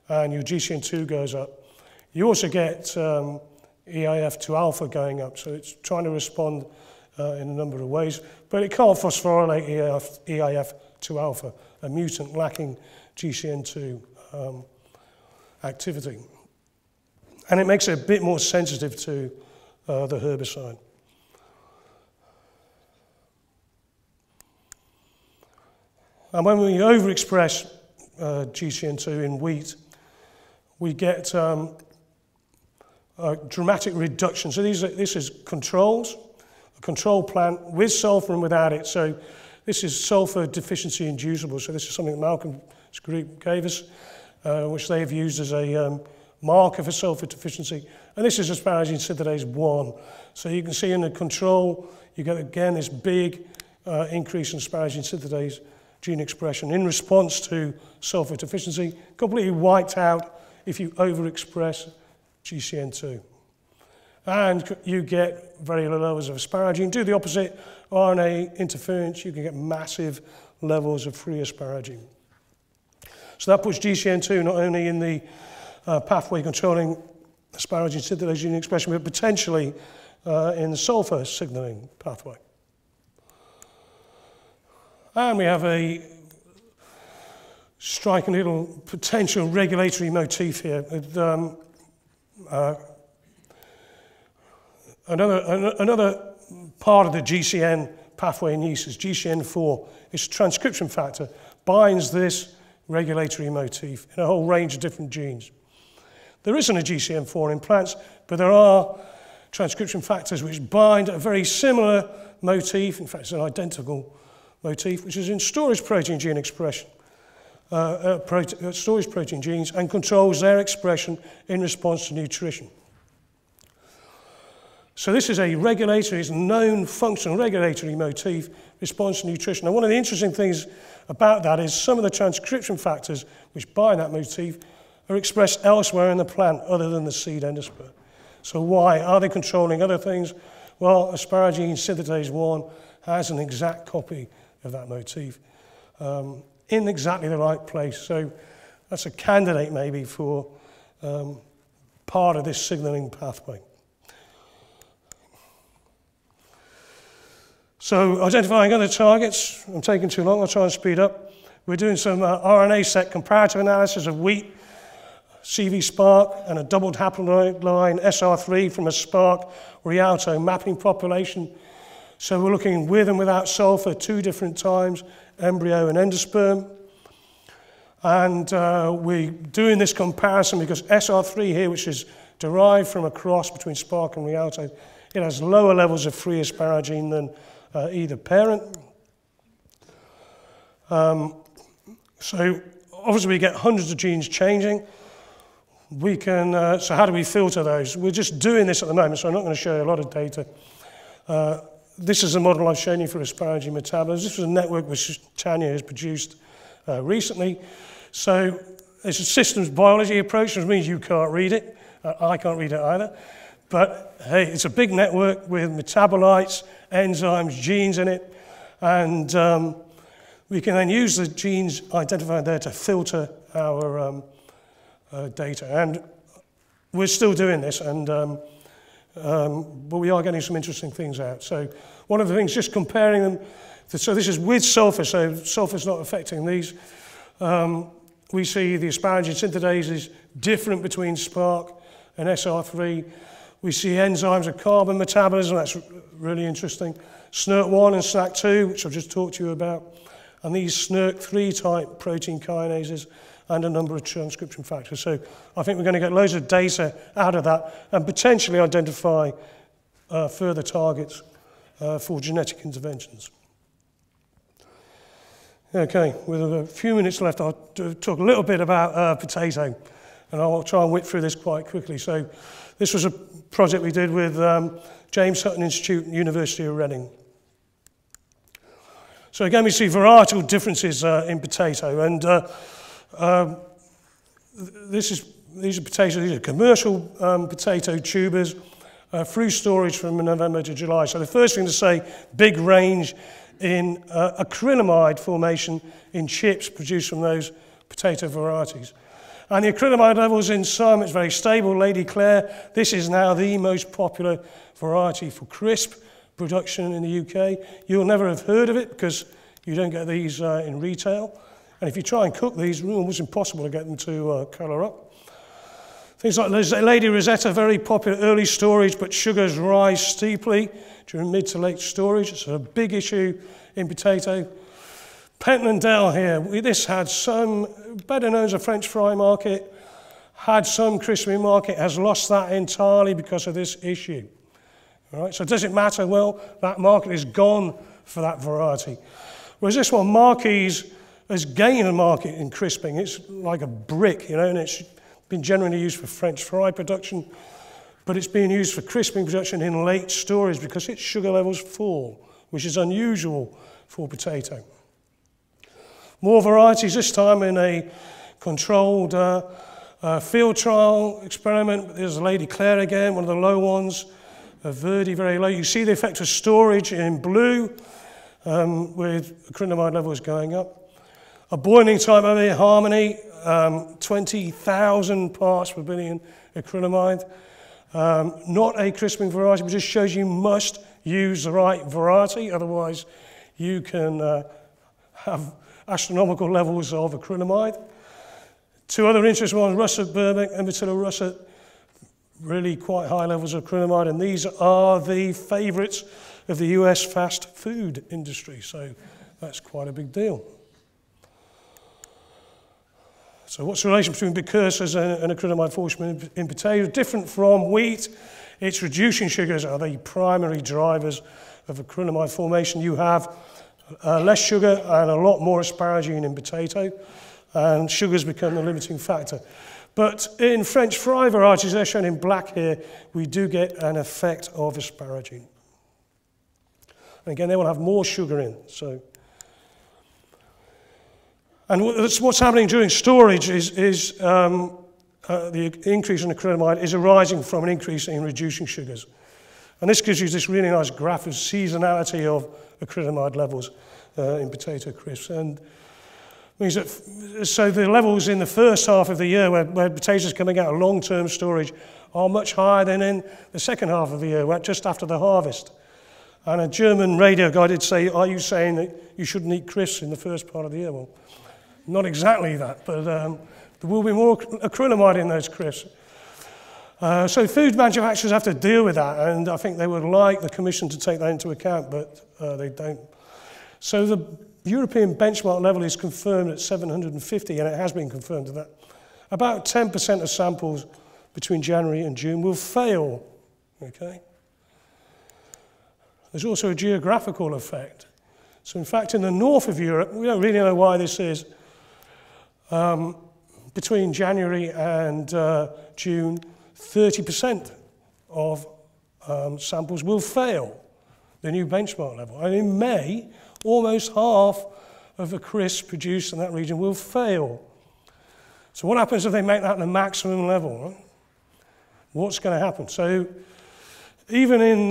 and your GCN2 goes up. You also get EIF2 alpha going up, so it's trying to respond in a number of ways, but it can't phosphorylate EIF2 alpha, a mutant lacking GCN2 activity. And it makes it a bit more sensitive to the herbicide. And when we overexpress GCN2 in wheat, we get a dramatic reduction. So this is controls, a control plant with sulfur and without it. So this is sulfur deficiency inducible. So this is something that Malcolm's group gave us, which they've used as a marker for sulfur deficiency. And this is asparagine synthetase 1. So you can see in the control, you get again this big increase in asparagine synthetase gene expression in response to sulfur deficiency, completely wiped out if you overexpress GCN2. And you get very low levels of asparagine. Do the opposite, RNA interference, you can get massive levels of free asparagine. So that puts GCN2 not only in the pathway controlling asparagine synthetase gene expression, but potentially in the sulfur signaling pathway. And we have a striking little potential regulatory motif here. Another part of the GCN pathway in yeast is GCN4. It's a transcription factor, binds this regulatory motif in a whole range of different genes. There isn't a GCN4 in plants, but there are transcription factors which bind a very similar motif, in fact it's an identical motif, which is in storage protein gene expression, storage protein genes, and controls their expression in response to nutrition. So this is a regulatory, it's a known functional regulatory motif, response to nutrition. And one of the interesting things about that is some of the transcription factors which bind that motif are expressed elsewhere in the plant other than the seed endosperm. So why? Are they controlling other things? Well, asparagine synthetase 1 has an exact copy of that motif in exactly the right place. So that's a candidate maybe for part of this signaling pathway. So identifying other targets, I'm taking too long, I'll try and speed up. We're doing some RNA set comparative analysis of wheat, CV Spark, and a doubled haploid line SR3 from a Spark Rialto mapping population. So we're looking with and without sulfur 2 different times, embryo and endosperm. And we're doing this comparison because SR3 here, which is derived from a cross between Spark and Rialto, it has lower levels of free asparagine than either parent. So obviously we get hundreds of genes changing. We can, so how do we filter those? We're just doing this at the moment, so I'm not going to show you a lot of data. This is a model I've shown you for asparagine metabolism. This was a network which Tanya has produced recently. So it's a systems biology approach, which means you can't read it. I can't read it either. But hey, it's a big network with metabolites, enzymes, genes in it. And we can then use the genes identified there to filter our data. And we're still doing this, and but we are getting some interesting things out. So one of the things, just comparing them, so this is with sulfur, so sulfur's not affecting these. We see the asparagine synthetase is different between Spark and SR3. We see enzymes of carbon metabolism, that's really interesting. SNRK1 and SNAC2, which I've just talked to you about, and these SNRK3 type protein kinases, and a number of transcription factors. So I think we're going to get loads of data out of that and potentially identify further targets for genetic interventions. Okay, with a few minutes left, I'll talk a little bit about potato, and I'll try and whip through this quite quickly. So this was a project we did with James Hutton Institute and University of Reading. So again, we see varietal differences in potato, and these are potatoes, these are commercial potato tubers, through storage from November to July. So the first thing to say, big range in acrylamide formation in chips produced from those potato varieties. And the acrylamide levels in some, it's very stable. Lady Clare, this is now the most popular variety for crisp production in the UK. You'll never have heard of it because you don't get these in retail. And if you try and cook these, it's almost impossible to get them to colour up. Things like Lady Rosetta, very popular early storage, but sugars rise steeply during mid to late storage. It's a big issue in potato. Pentlandale here, this had some, better known as a French fry market, had some crispy market, has lost that entirely because of this issue. All right, so does it matter? Well, that market is gone for that variety. Whereas this one, Marquise, has gained a market in crisping. It's like a brick, you know, and it's been generally used for French fry production, but it's being used for crisping production in late storage because its sugar levels fall, which is unusual for potato. More varieties, this time in a controlled field trial experiment. There's Lady Clare again, one of the low ones, Verdi, very low. You see the effect of storage in blue with acrylamide levels going up. A boiling type over here, Harmony, 20,000 parts per billion acrylamide. Not a crisping variety, but just shows you must use the right variety, otherwise you can have astronomical levels of acrylamide. Two other interesting ones, russet Burbank and Matilda russet, really quite high levels of acrylamide, and these are the favourites of the US fast food industry, so that's quite a big deal. So what's the relation between precursors and acrylamide formation in potato? Different from wheat, it's reducing sugars are the primary drivers of acrylamide formation. You have less sugar and a lot more asparagine in potato, and sugars become the limiting factor. But in French fry varieties, they're shown in black here, we do get an effect of asparagine. And again, they will have more sugar in. So. And what's happening during storage is the increase in acrylamide is arising from an increase in reducing sugars. And this gives you this really nice graph of seasonality of acrylamide levels in potato crisps. And means that, so the levels in the first half of the year where potatoes are coming out of long-term storage are much higher than in the second half of the year, just after the harvest. And a German radio guy did say, are you saying that you shouldn't eat crisps in the first part of the year? Well, not exactly that, but there will be more acrylamide in those crisps. So food manufacturers have to deal with that, and I think they would like the Commission to take that into account, but they don't. So European benchmark level is confirmed at 750, and it has been confirmed at that. About 10% of samples between January and June will fail, okay? There's also a geographical effect. So in fact, in the north of Europe, we don't really know why this is, between January and June, 30% of samples will fail the new benchmark level. And in May, almost half of the crisps produced in that region will fail. So what happens if they make that the maximum level? Right? What's going to happen? So even in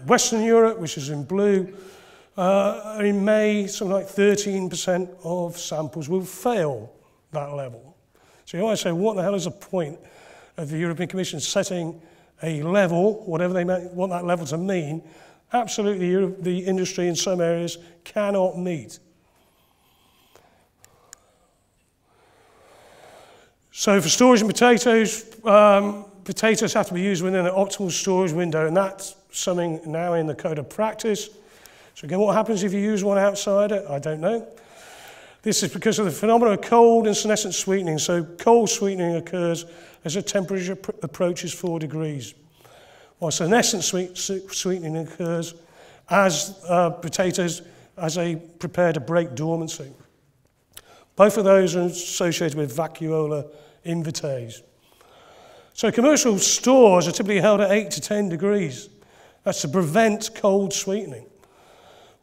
Western Europe, which is in blue, in May, something like 13% of samples will fail that level. So you might say, what the hell is the point of the European Commission setting a level, whatever they want that level to mean, absolutely the industry in some areas cannot meet. So for storage of potatoes, potatoes have to be used within an optimal storage window, and that's something now in the code of practice. So again, what happens if you use one outside it? I don't know. This is because of the phenomenon of cold and senescent sweetening. So cold sweetening occurs as the temperature approaches 4 degrees, while senescent sweetening occurs as potatoes, as they prepare to break dormancy. Both of those are associated with vacuola invertes. So commercial stores are typically held at 8 to 10 degrees. That's to prevent cold sweetening,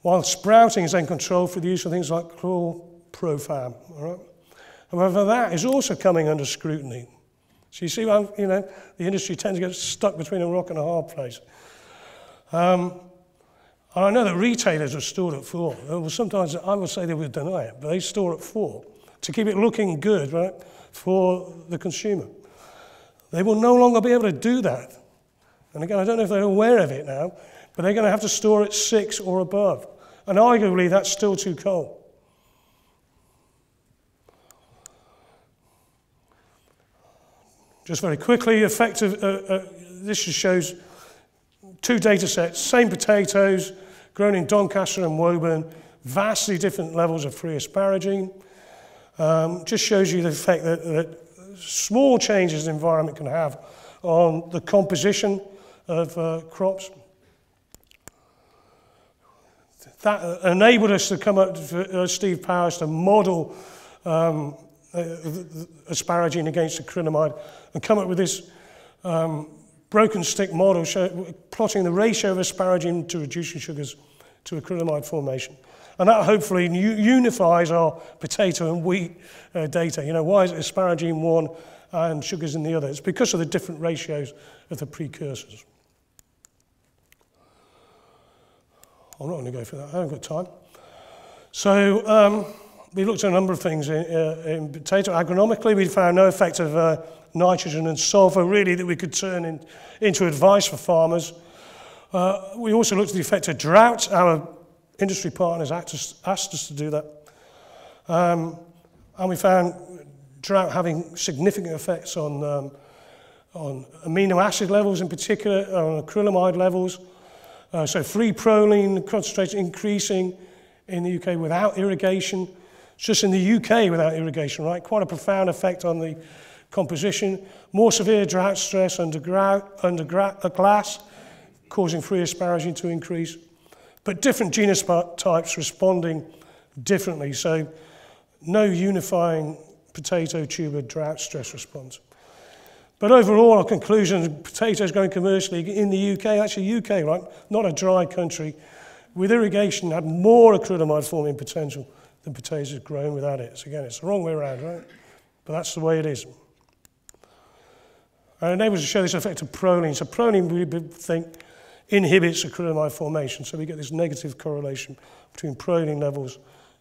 while sprouting is then controlled through the use of things like chlorprofam. All right? However, that is also coming under scrutiny. So you see how, the industry tends to get stuck between a rock and a hard place. And I know that retailers are stored at 4. Well, sometimes I would say they would deny it, but they store at 4 to keep it looking good, right, for the consumer. They will no longer be able to do that. And again, I don't know if they're aware of it now, but they're going to have to store at 6 or above. And arguably, that's still too cold. Just very quickly, this just shows 2 data sets, same potatoes, grown in Doncaster and Woburn, vastly different levels of free asparagine. Just shows you the effect that small changes in the environment can have on the composition of crops. That enabled us to come up with Steve Powers to model asparagine against acrylamide and come up with this broken stick model plotting the ratio of asparagine to reducing sugars to acrylamide formation. And that hopefully unifies our potato and wheat data. Why is it asparagine one and sugars in the other? It's because of the different ratios of the precursors. I'm not going to go through that, I haven't got time. So we looked at a number of things in potato. Agronomically, we found no effect of nitrogen and sulfur, really, that we could turn into advice for farmers. We also looked at the effect of drought. Our industry partners asked us to do that. And we found drought having significant effects on amino acid levels in particular, on acrylamide levels. So free proline concentration increasing in the UK without irrigation. It's just in the UK without irrigation, right? Quite a profound effect on the composition. More severe drought stress under glass, causing free asparagine to increase. But different genus types responding differently. So no unifying potato tuber drought stress response. But overall, our conclusion, potatoes growing commercially in the UK, actually UK, right, not a dry country, with irrigation had more acrylamide-forming potential than potatoes grown without it. So again, it's the wrong way around, right? But that's the way it is. And it enables us to show this effect of proline. So proline, we think, inhibits acrylamide formation. So we get this negative correlation between proline levels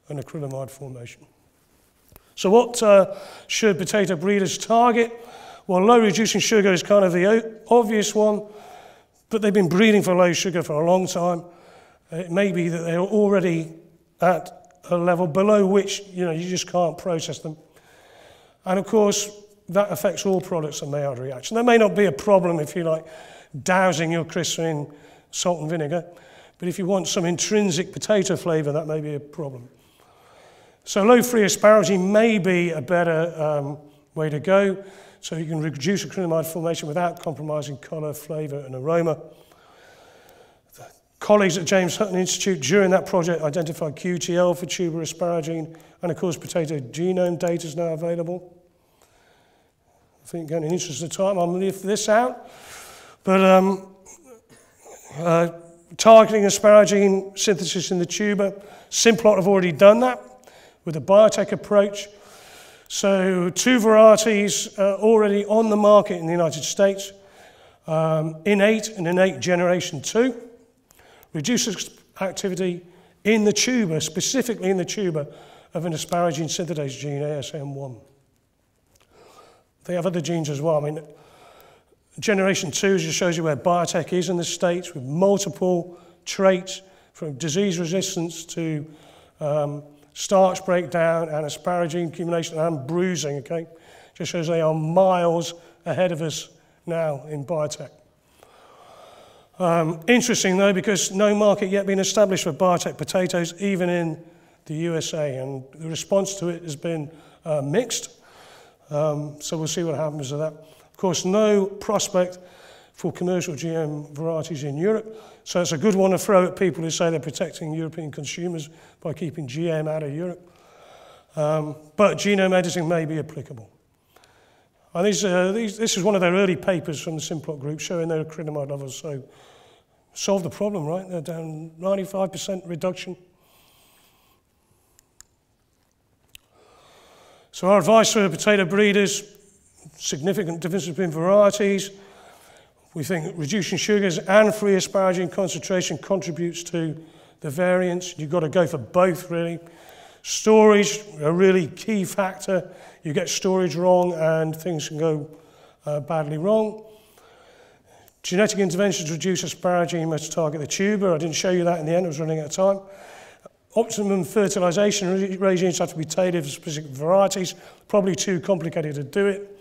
and acrylamide formation. So what should potato breeders target? Well, low reducing sugar is kind of the obvious one, but they've been breeding for low sugar for a long time. It may be that they're already at a level below which you just can't process them. And of course, that affects all products that Maillard reaction. There may not be a problem if you like dousing your crisps in salt and vinegar, But if you want some intrinsic potato flavour, that may be a problem. So low-free asparagine may be a better way to go, so you can reduce acrylamide formation without compromising colour, flavour and aroma. The colleagues at James Hutton Institute during that project identified QTL for tuber asparagine, and of course potato genome data is now available. I think in the interest of time I'll leave this out. But targeting asparagine synthesis in the tuber, Simplot have already done that with a biotech approach. So 2 varieties already on the market in the United States, innate and innate generation 2, reduces activity in the tuber, specifically in the tuber of an asparagine synthetase gene, ASM1. They have other genes as well. I mean, generation 2 just shows you where biotech is in the States with multiple traits from disease resistance to starch breakdown and asparagine accumulation and bruising, okay? Just shows they are miles ahead of us now in biotech. Interesting though, because no market yet been established for biotech potatoes, even in the USA, and the response to it has been mixed. So we'll see what happens with that. Of course, no prospect for commercial GM varieties in Europe, so it's a good one to throw at people who say they're protecting European consumers by keeping GM out of Europe. But genome editing may be applicable. And this is one of their early papers from the Simplot group showing their acrylamide levels, so solve the problem, right? They're down 95% reduction. So our advice for potato breeders, significant difference between varieties. We think reducing sugars and free asparagine concentration contributes to the variance. You've got to go for both, really. Storage, a really key factor. You get storage wrong and things can go badly wrong. Genetic interventions reduce asparagine, must target the tuber. I didn't show you that in the end, I was running out of time. Optimum fertilization regimes have to be tailored for specific varieties, probably too complicated to do it.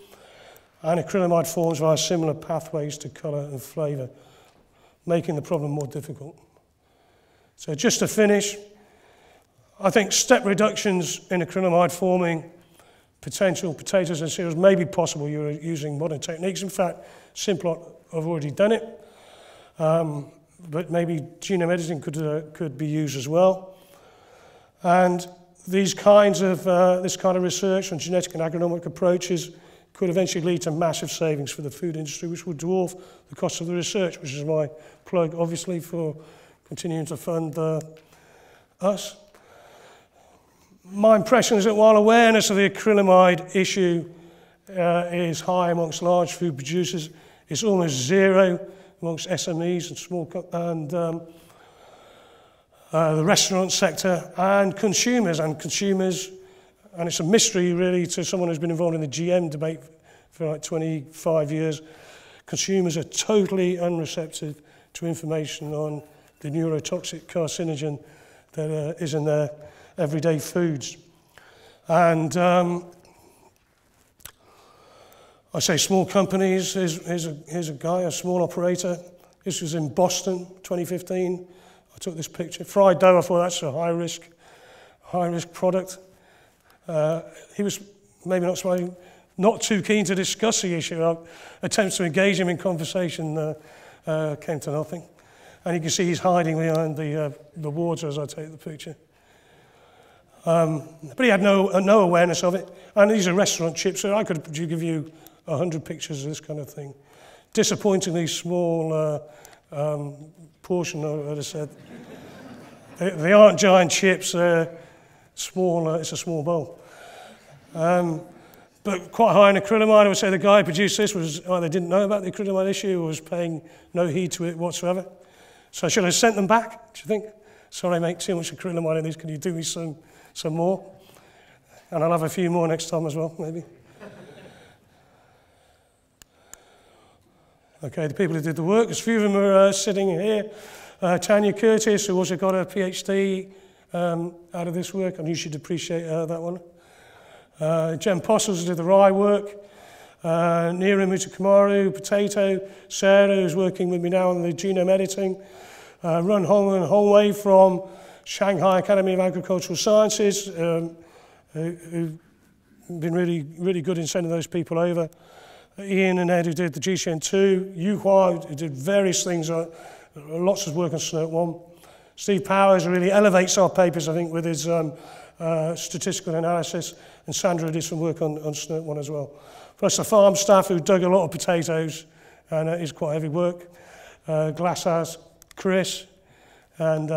And acrylamide forms via similar pathways to colour and flavour, making the problem more difficult. So just to finish, I think step reductions in acrylamide forming potential potatoes and cereals may be possible using modern techniques. In fact, Simplot have already done it, but maybe genome editing could be used as well. And this kind of research on genetic and agronomic approaches could eventually lead to massive savings for the food industry, which would dwarf the cost of the research, which is my plug, obviously, for continuing to fund us. My impression is that while awareness of the acrylamide issue is high amongst large food producers, it's almost zero amongst SMEs and small the restaurant sector and consumers, and it's a mystery really to someone who's been involved in the GM debate for like 25 years. Consumers are totally unreceptive to information on the neurotoxic carcinogen that is in their everyday foods. And I say small companies, here's a guy, a small operator. This was in Boston, 2015. I took this picture. Fried dough, I thought that's a high-risk product. He was, maybe not surprising, not too keen to discuss the issue. Attempts to engage him in conversation came to nothing. And you can see he's hiding behind the water as I take the picture. But he had no awareness of it. And these are restaurant chips, so I could give you 100 pictures of this kind of thing. Disappointingly small portion, I would have said. They aren't giant chips, they're small, it's a small bowl. But quite high in acrylamide. I would say the guy who produced this was either didn't know about the acrylamide issue or was paying no heed to it whatsoever. So should I have sent them back, do you think? Sorry, mate, too much acrylamide in these, can you do me some more? And I'll have a few more next time as well, maybe. Okay, the people who did the work, there's a few of them are sitting here. Tanya Curtis, who also got a PhD out of this work, and you should appreciate that one. Jen Postles did the rye work. Neera Mutakumaru, potato. Sarah, who's working with me now on the genome editing. Run Hongwei from Shanghai Academy of Agricultural Sciences, who've been really good in sending those people over. Ian and Ed, who did the GCN2. Yu Hua, who did various things, lots of work on SNRT 1. Steve Powers really elevates our papers, I think, with his statistical analysis, and Sandra did some work on SNRT 1 as well. Plus the farm staff who dug a lot of potatoes, and it is quite heavy work. Glasshouse, Chris, and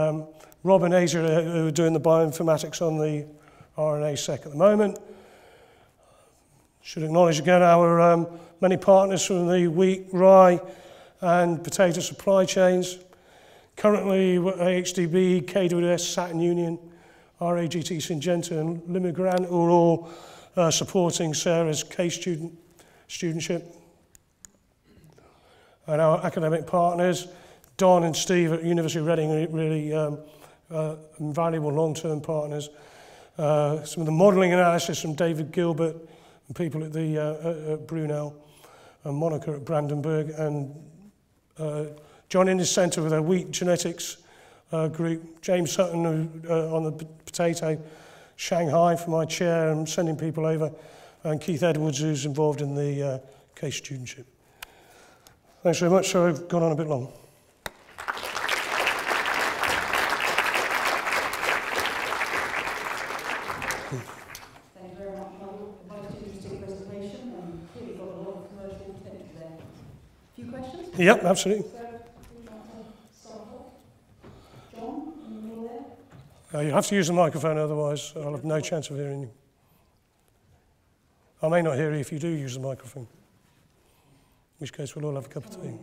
Rob and Asia, who are doing the bioinformatics on the RNA sec at the moment. Should acknowledge again our many partners from the wheat, rye, and potato supply chains. Currently, AHDB, KWS, Saturn Union, RAGT, Syngenta, and Limigran are all supporting Sarah's case studentship. And our academic partners, Don and Steve at University of Reading, are really invaluable long-term partners. Some of the modelling analysis from David Gilbert and people at at Brunel, and Monica at Brandenburg, and John in his centre with a wheat genetics group, James Sutton on the potato, Shanghai for my chair and sending people over, and Keith Edwards, who's involved in the case studentship. Thanks very much. So I've gone on a bit long. Thank you very much, Nigel. Most interesting presentation, and clearly got a lot of commercial potential there. A few questions? Yep, absolutely. So, who would like to start off? John, in the middle there. You have to use the microphone, otherwise I'll have no chance of hearing you. I may not hear you if you do use the microphone, in which case we'll all have a cup of tea.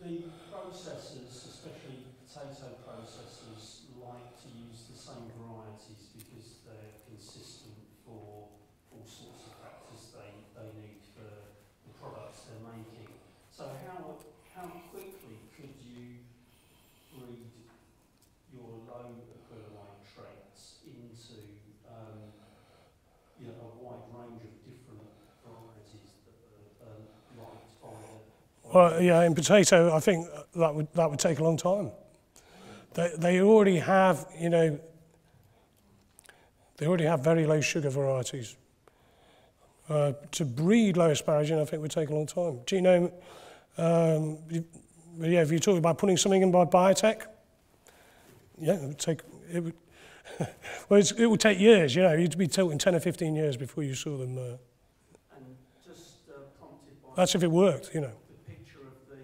The processors, especially potato processors, like to use the same varieties because they're consistent for all sorts of factors they need for the products they're making. So how quickly could you breed your low acrylamide traits into a wide range of different varieties that are liked by the... Well, yeah, in potato, I think that would take a long time. They already have, they already have very low sugar varieties. To breed low asparagine, I think would take a long time. Genome, yeah, if you're talking about putting something in by biotech, yeah, it would well, it would take years, you'd be talking 10 or 15 years before you saw them. And just prompted by... That's if it worked, The picture of the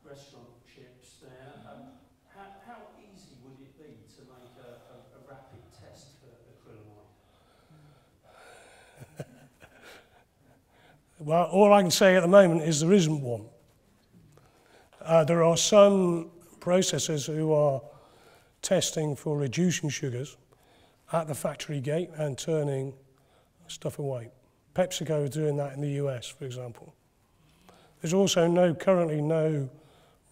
restaurant chips there, how easy would it be to make a rapid test for acrylamide? Well, all I can say at the moment is there isn't one. There are some processors who are testing for reducing sugars at the factory gate and turning stuff away. PepsiCo are doing that in the US, for example. There's also currently no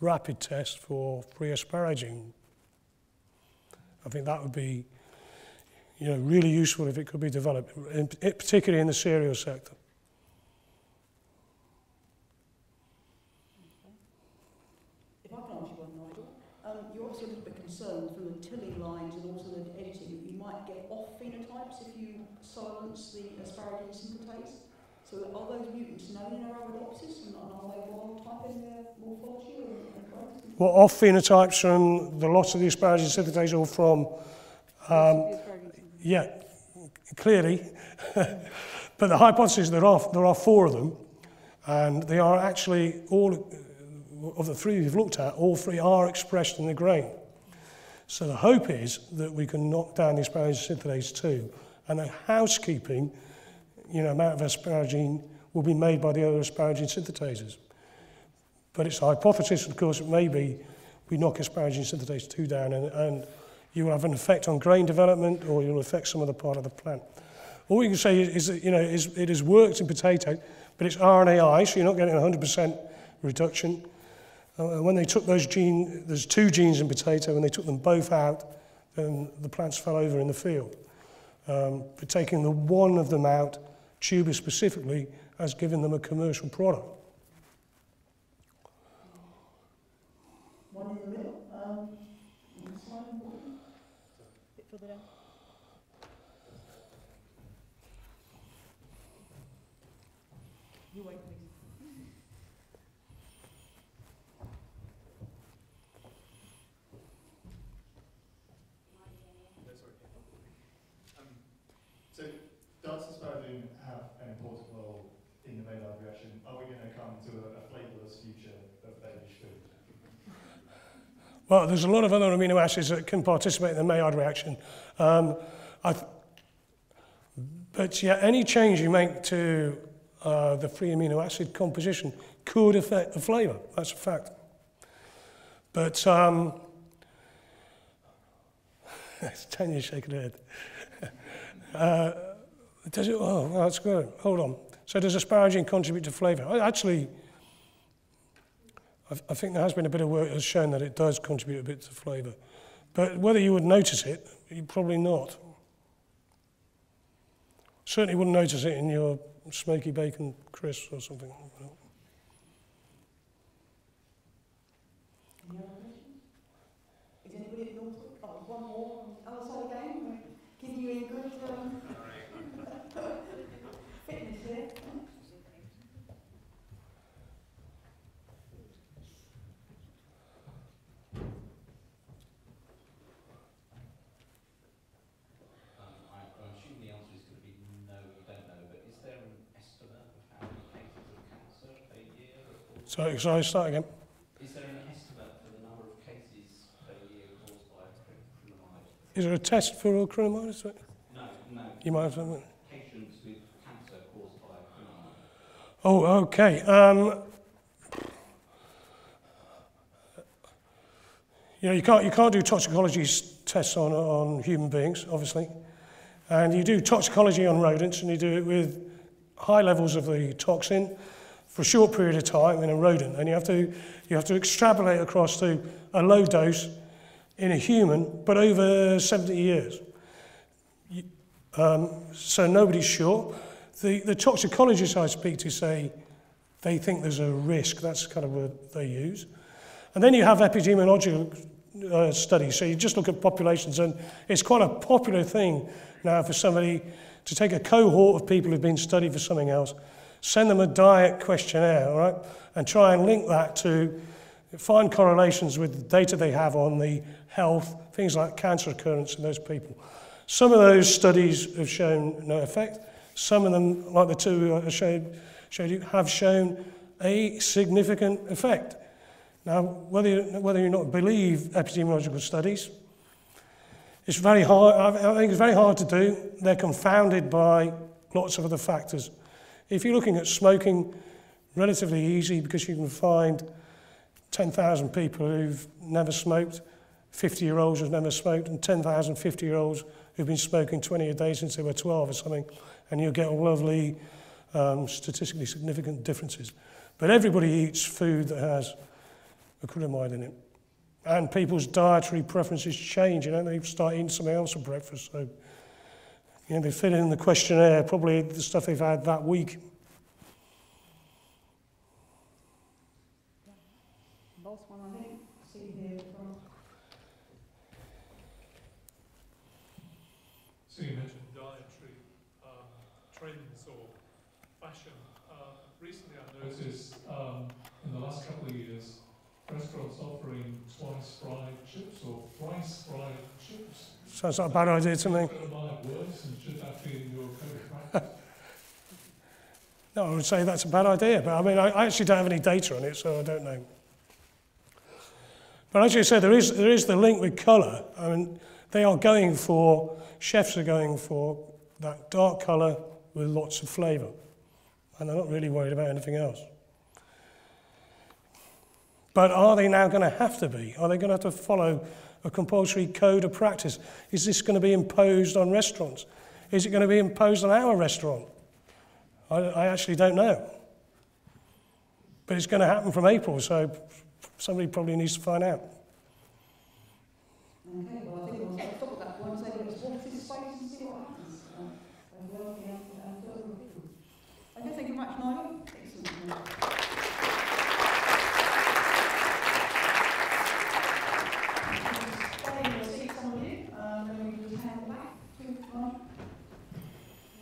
rapid test for free asparagine. I think that would be really useful if it could be developed, particularly in the cereal sector. If I can ask you one, Nigel, you're obviously a little bit concerned from the tilling lines and also the editing that you might get off phenotypes if you silence the asparagine synthetase. So are those mutants known in Arabidopsis, and are they wild type in their morphology and growth? Well, off phenotypes from the loss of the asparagine synthetase or from, yeah, clearly. But the hypothesis, there are 4 of them, and they are actually all of the 3 we've looked at, all 3 are expressed in the grain. So the hope is that we can knock down the asparagine synthetase too, and a housekeeping amount of asparagine will be made by the other asparagine synthetases. But it's a hypothesis, of course, it may be we knock asparagine synthetase 2 down and you will have an effect on grain development, or you'll affect some other part of the plant. All we can say is that it has worked in potato, but it's RNAi, so you're not getting 100% reduction. When they took those genes, there's 2 genes in potato, when they took them both out, then the plants fell over in the field. But taking the one of them out, tuber specifically, has given them a commercial product. One in the middle, on the slide, a bit further down. You wait, please. So, does asparagine have an important role in the Maillard reaction? Are we going to come to a flavourless future of Danish food? Well, there's a lot of other amino acids that can participate in the Maillard reaction. But yeah, any change you make to the free amino acid composition could affect the flavour. That's a fact. But Tanya's shaking her head. Does it? Oh, well, that's good. Hold on. So does asparagine contribute to flavour? Actually, I think there has been a bit of work that has shown that it does contribute a bit to flavour. But whether you would notice it, you probably not. Certainly wouldn't notice it in your smoky bacon crisps or something. Any other questions? Is anybody at North? Oh, one more on the other side again. Giving you a good fitness here. I assume the answer is going to be no, you don't know, but is there an estimate of how many cases of cancer per year? Sorry, start again. Is there an estimate for the number of cases per year caused by acrylamide? Is there a test for acrylamide? No. You might have something. Patients with cancer caused by acrylamide. Oh, okay. You can't do toxicology tests on human beings, obviously, and you do toxicology on rodents, and you do it with high levels of the toxin for a short period of time in a rodent, and you have to extrapolate across to a low dose in a human, but over 70 years. So nobody's sure. The toxicologists I speak to say they think there's a risk. That's kind of what they use. And then you have epidemiological studies. So you just look at populations, and it's quite a popular thing now for somebody to take a cohort of people who've been studied for something else, send them a diet questionnaire, all right, and try and link that to find correlations with the data they have on the health, things like cancer occurrence in those people. Some of those studies have shown no effect. Some of them, like the two I showed you, have shown a significant effect. Now, whether you not believe epidemiological studies, it's very hard. I think it's very hard to do. They're confounded by lots of other factors. If you're looking at smoking, relatively easy because you can find 10,000 people who've never smoked, 50-year-olds who've never smoked, and 10,000 50-year-olds who've been smoking 20 a day since they were 12 or something, and you'll get lovely statistically significant differences. But everybody eats food that has acrylamide in it. And people's dietary preferences change, they start eating something else for breakfast. So, they fill in the questionnaire, probably the stuff they've had that week. Last one, I think. See here from. So you mentioned dietary trends or fashion. Recently I've noticed in the last couple of years, restaurants offering twice fried chips or thrice fried chips. Sounds like a bad idea to me. Acrylamide works, and should that be in your code of practice? No, I would say that's a bad idea, but I mean, I actually don't have any data on it, so I don't know. But as you said, there is the link with colour. I mean, chefs are going for that dark colour with lots of flavour, and they're not really worried about anything else. But are they now going to have to be? Are they going to have to follow a compulsory code of practice? Is this going to be imposed on restaurants? Is it going to be imposed on our restaurant? I actually don't know. But it's going to happen from April, so somebody probably needs to find out. Okay, well, I think we'll stop at that point and say, let's watch this space and see what happens. And working out and further. Thank you very much, Nigel. Excellent.